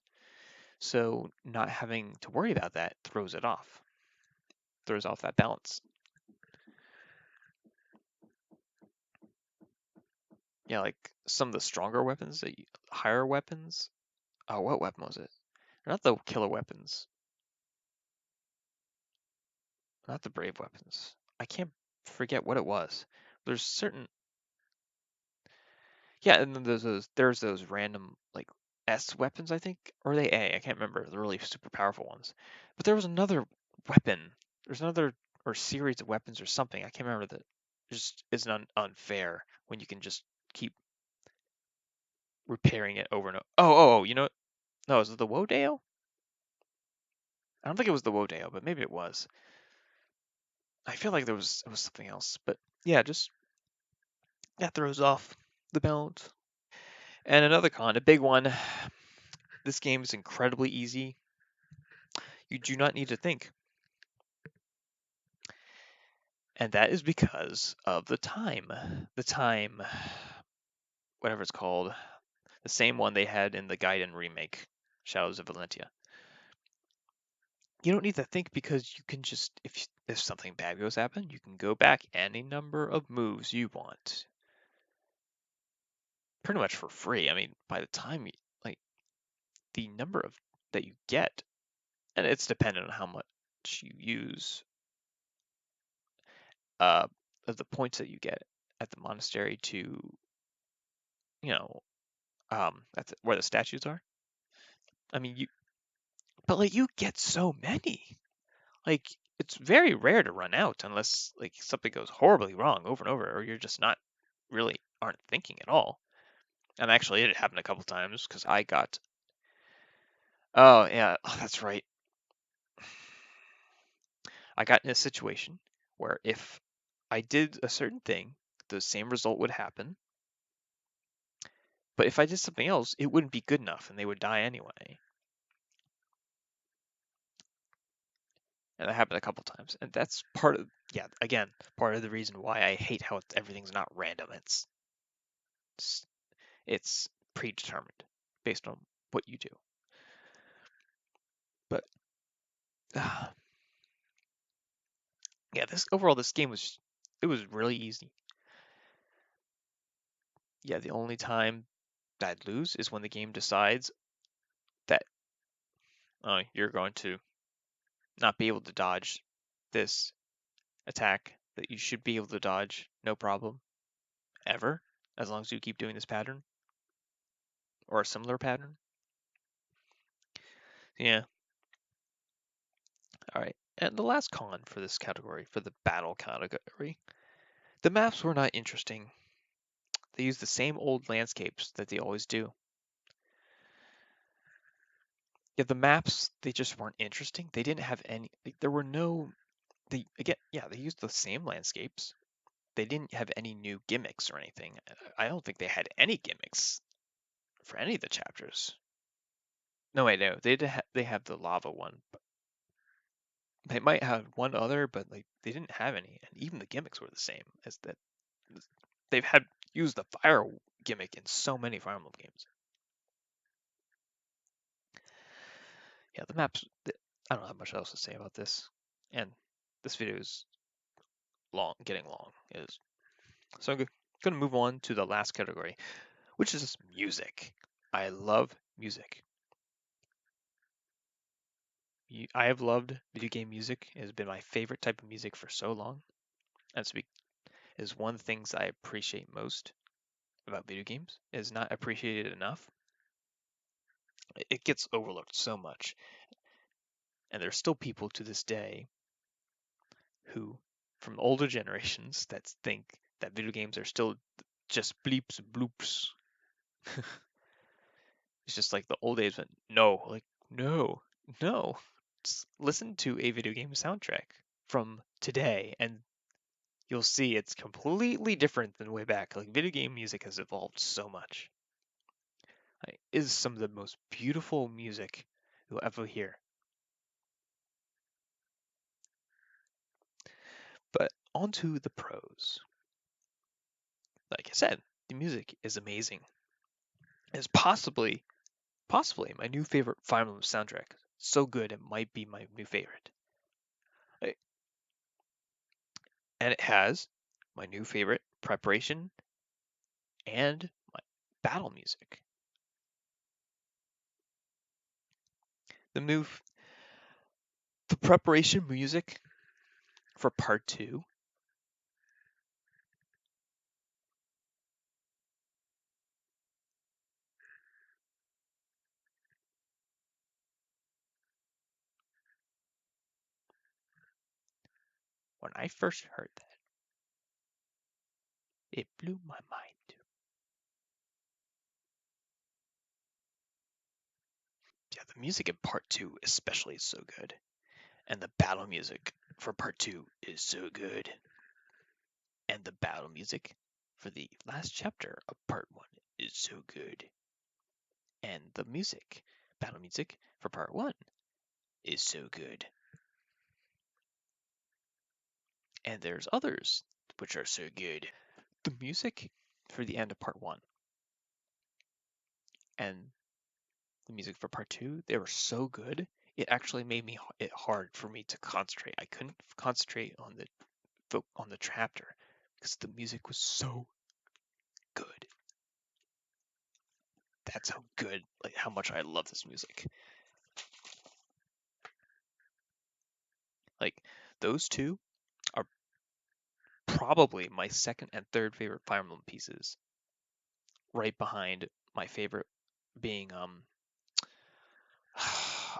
So not having to worry about that throws off that balance. Yeah, like some of the stronger weapons, higher weapons. Oh, what weapon was it? Not the killer weapons, not the brave weapons. I can't forget what it was. There's certain, yeah, and then there's those random like S weapons, I think, or are they A? I can't remember. The really super powerful ones. But there was another weapon. There's another or series of weapons or something. I can't remember that. Just is unfair when you can just keep repairing it over and over. Oh, you know what? No, is it the Wodeo? I don't think it was the Wodeo, but maybe it was. I feel like it was something else. But yeah, just that throws off the balance. And another con, a big one. This game is incredibly easy. You do not need to think. And that is because of the time. The time, whatever it's called, the same one they had in the Gaiden remake, Shadows of Valentia. you don't need to think because you can just if something bad goes happen, you can go back any number of moves you want, pretty much for free. I mean, by the time you like the number of that you get, and it's dependent on how much you use uh of the points that you get at the monastery to you know that's where the statues are. I mean, but like you get so many. Like it's very rare to run out unless like something goes horribly wrong over and over, or you're just not really aren't thinking at all. And actually, it happened a couple times because I got. Oh yeah, oh, that's right. I got in a situation where if I did a certain thing, the same result would happen. But if I did something else, it wouldn't be good enough, and they would die anyway. And that happened a couple times, and that's part of yeah. Again, part of the reason why I hate how everything's not random. It's it's predetermined based on what you do. But uh, yeah, this game was it was really easy. Yeah, the only time that I'd lose is when the game decides that you're going to not be able to dodge this attack that you should be able to dodge no problem ever as long as you keep doing this pattern or a similar pattern. Yeah. All right. And the last con for this category, for the battle category, the maps were not interesting. They used the same old landscapes that they always do. Yeah, the maps they just weren't interesting. They didn't have any. Like, there were no. They again, yeah, they used the same landscapes. They didn't have any new gimmicks or anything. I don't think they had any gimmicks for any of the chapters. No, I know they have the lava one. But they might have one other, but like they didn't have any, and even the gimmicks were the same as that. They've had used the fire gimmick in so many Fire Emblem games. Yeah, the maps. I don't have much else to say about this, and this video is long, getting long. Is so I'm going to move on to the last category, which is music. I love music. I have loved video game music. It has been my favorite type of music for so long. And is one of the things I appreciate most about video games. It is not appreciated enough. It gets overlooked so much. And there's still people to this day who, from older generations, that think that video games are still just bleeps and bloops. It's just like the old days when no, like no, no. Just listen to a video game soundtrack from today and you'll see it's completely different than way back. Like video game music has evolved so much. Like, it is some of the most beautiful music you'll ever hear. But onto the pros. Like I said, the music is amazing. It's possibly my new favorite Fire Emblem soundtrack. So good it might be my new favorite. And it has my new favorite preparation and my battle music. The move, the preparation music for part two. When I first heard that, it blew my mind. Yeah, the music in part two especially is so good. And the battle music for part two is so good. And the battle music for the last chapter of part one is so good. And the battle music for part one is so good. And there's others which are so good. The music for the end of part one and the music for part two, they were so good. it actually made it hard for me to concentrate. I couldn't concentrate on the chapter because the music was so good. That's how good, like how much I love this music. Like those two are probably my second and third favorite Fire Emblem pieces, right behind my favorite being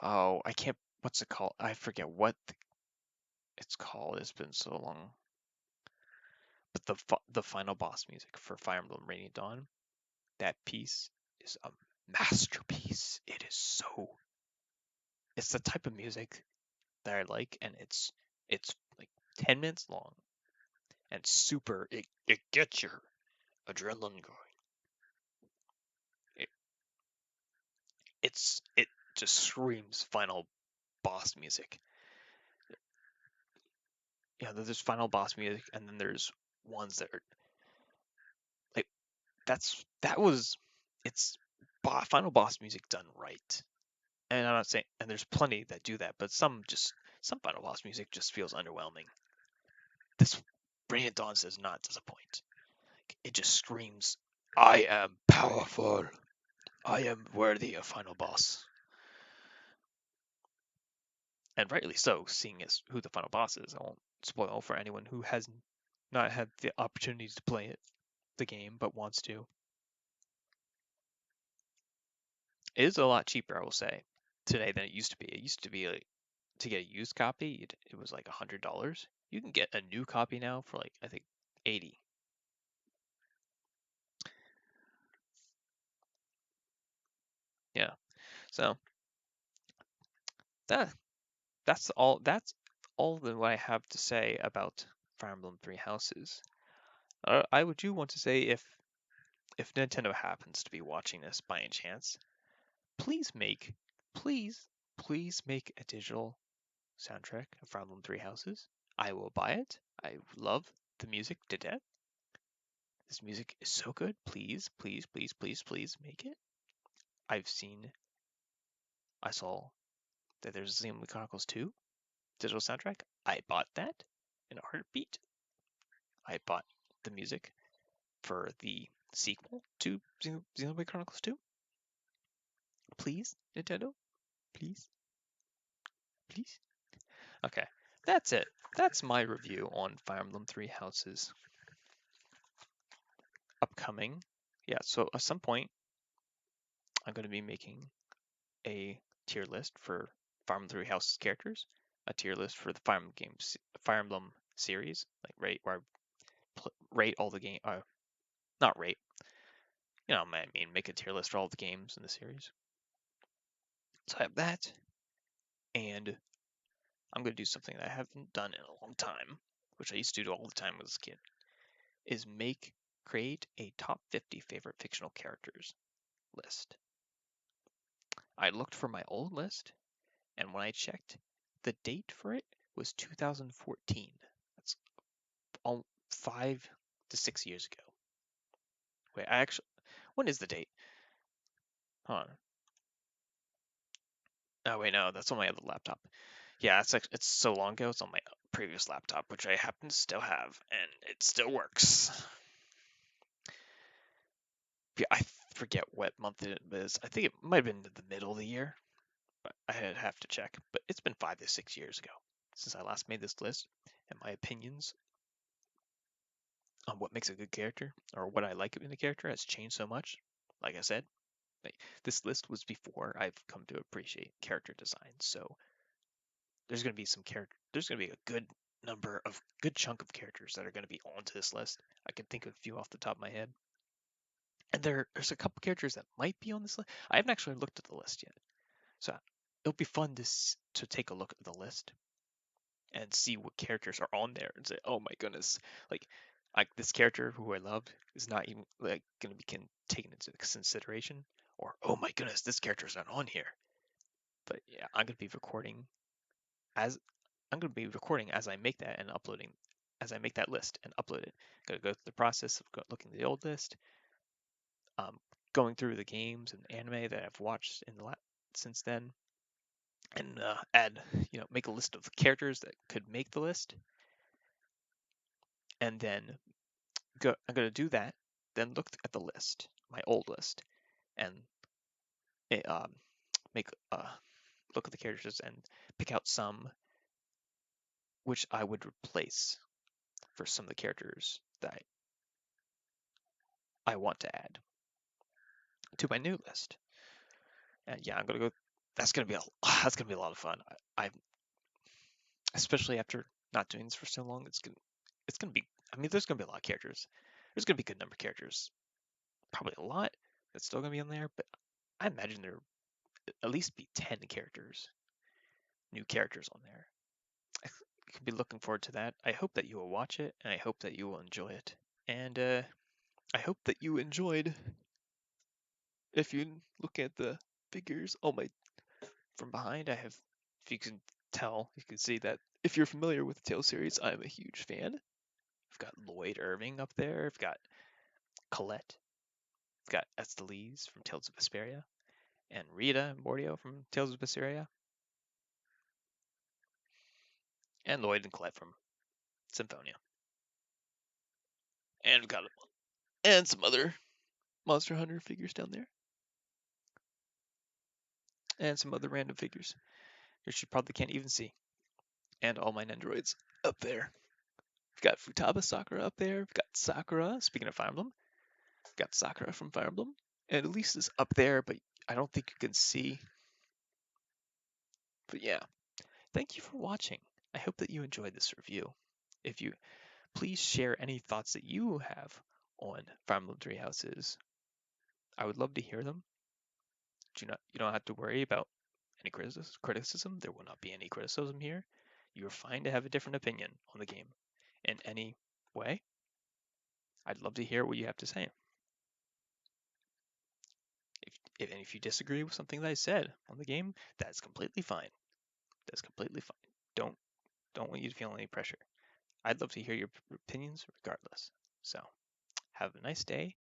oh, I can't, what's it called? I forget what it's called. It's been so long. But the final boss music for Fire Emblem Radiant Dawn, that piece is a masterpiece. It is so, it's the type of music that I like, and it's like 10 minutes long and super, it gets your adrenaline going. It, it just screams final boss music. Yeah, there's final boss music, and then there's ones that are like, that was, it's final boss music done right. And I'm not saying, and there's plenty that do that, but some final boss music just feels underwhelming. This Brilliant Dawns does not disappoint. It just screams, "I am powerful. I am worthy of final boss." And rightly so, seeing as who the final boss is. I won't spoil for anyone who has not had the opportunity to play the game but wants to. It is a lot cheaper, I will say, today than it used to be. It used to be like, to get a used copy, it was like $100. You can get a new copy now for like, I think, 80. Yeah. So that that's all that I have to say about Fire Emblem Three Houses. I would do want to say, if Nintendo happens to be watching this by any chance, please please please make a digital soundtrack of Fire Emblem Three Houses. I will buy it. I love the music to death. This music is so good. Please, please, please, please, please make it. I've seen, I saw that there's Xenoblade Chronicles 2 digital soundtrack. I bought that in a heartbeat. I bought the music for the sequel to Xenoblade Chronicles 2. Please, Nintendo. Please, please. Okay, that's it. That's my review on Fire Emblem Three Houses. Upcoming. Yeah, so at some point, I'm going to be making a tier list for Fire Emblem Three Houses characters, a tier list for the Fire Emblem series, like where I rate all the game, not rate, I mean, make a tier list for all the games in the series. So I have that, and I'm going to do something that I haven't done in a long time, which I used to do all the time as a kid, is create a top 50 favorite fictional characters list. I looked for my old list, and when I checked, the date for it was 2014. That's all 5 to 6 years ago. Wait, when is the date? Hold on. Oh wait, no, that's on my other laptop. Yeah, it's so long ago. It's on my previous laptop, which I happen to still have, and it still works. Yeah, I forget what month it is. I think it might have been the middle of the year. But I'd have to check. But it's been 5 to 6 years ago since I last made this list, and my opinions on what makes a good character or what I like in a character has changed so much. Like I said, this list was before I've come to appreciate character design. So there's going to be a good chunk of characters that are going to be onto this list. I can think of a few off the top of my head. And there's a couple characters that might be on this list. I haven't actually looked at the list yet. So it'll be fun to take a look at the list and see what characters are on there and say, "Oh my goodness, like this character who I love is not even like going to be taken into consideration," or "Oh my goodness, this character's not on here." But yeah, as I'm going to be recording as I make that and uploading, as I make that list and upload it. I'm going to go through the process of looking at the old list, um, going through the games and anime that I've watched since then, and add, make a list of the characters that could make the list, and then I'm gonna do that. Then look at the list, my old list, and eh, um, make look at the characters and pick out some which I would replace for some of the characters that I want to add to my new list. And yeah, I'm gonna go. That's gonna be a that's gonna be a lot of fun. I especially after not doing this for so long, it's gonna be. I mean, there's gonna be a lot of characters. There's gonna be a good number of characters. Probably a lot that's still gonna be on there, but I imagine there at least be 10 characters, new characters on there. I could be looking forward to that. I hope that you will watch it, and I hope that you will enjoy it. And I hope that you enjoyed. If you look at the figures, oh my, from behind, I have, if you can tell, you can see that if you're familiar with the Tales series, I'm a huge fan. I've got Lloyd Irving up there. I've got Colette. I've got Estelise from Tales of Vesperia, and Rita and Mordio from Tales of Vesperia, and Lloyd and Colette from Symphonia. And we've got and some other Monster Hunter figures down there, and some other random figures which you probably can't even see, and all my Nendoroids up there. We've got Futaba Sakura up there. We've got Sakura. Speaking of Fire Emblem, we've got Sakura from Fire Emblem, and Elise is up there, but I don't think you can see. But yeah, thank you for watching. I hope that you enjoyed this review. If you please share any thoughts that you have on Fire Emblem Three Houses, I would love to hear them. You don't have to worry about any criticism. There will not be any criticism here. You are fine to have a different opinion on the game in any way. I'd love to hear what you have to say. If you disagree with something that I said on the game, that's completely fine. That's completely fine. Don't want you to feel any pressure. I'd love to hear your opinions regardless. So, have a nice day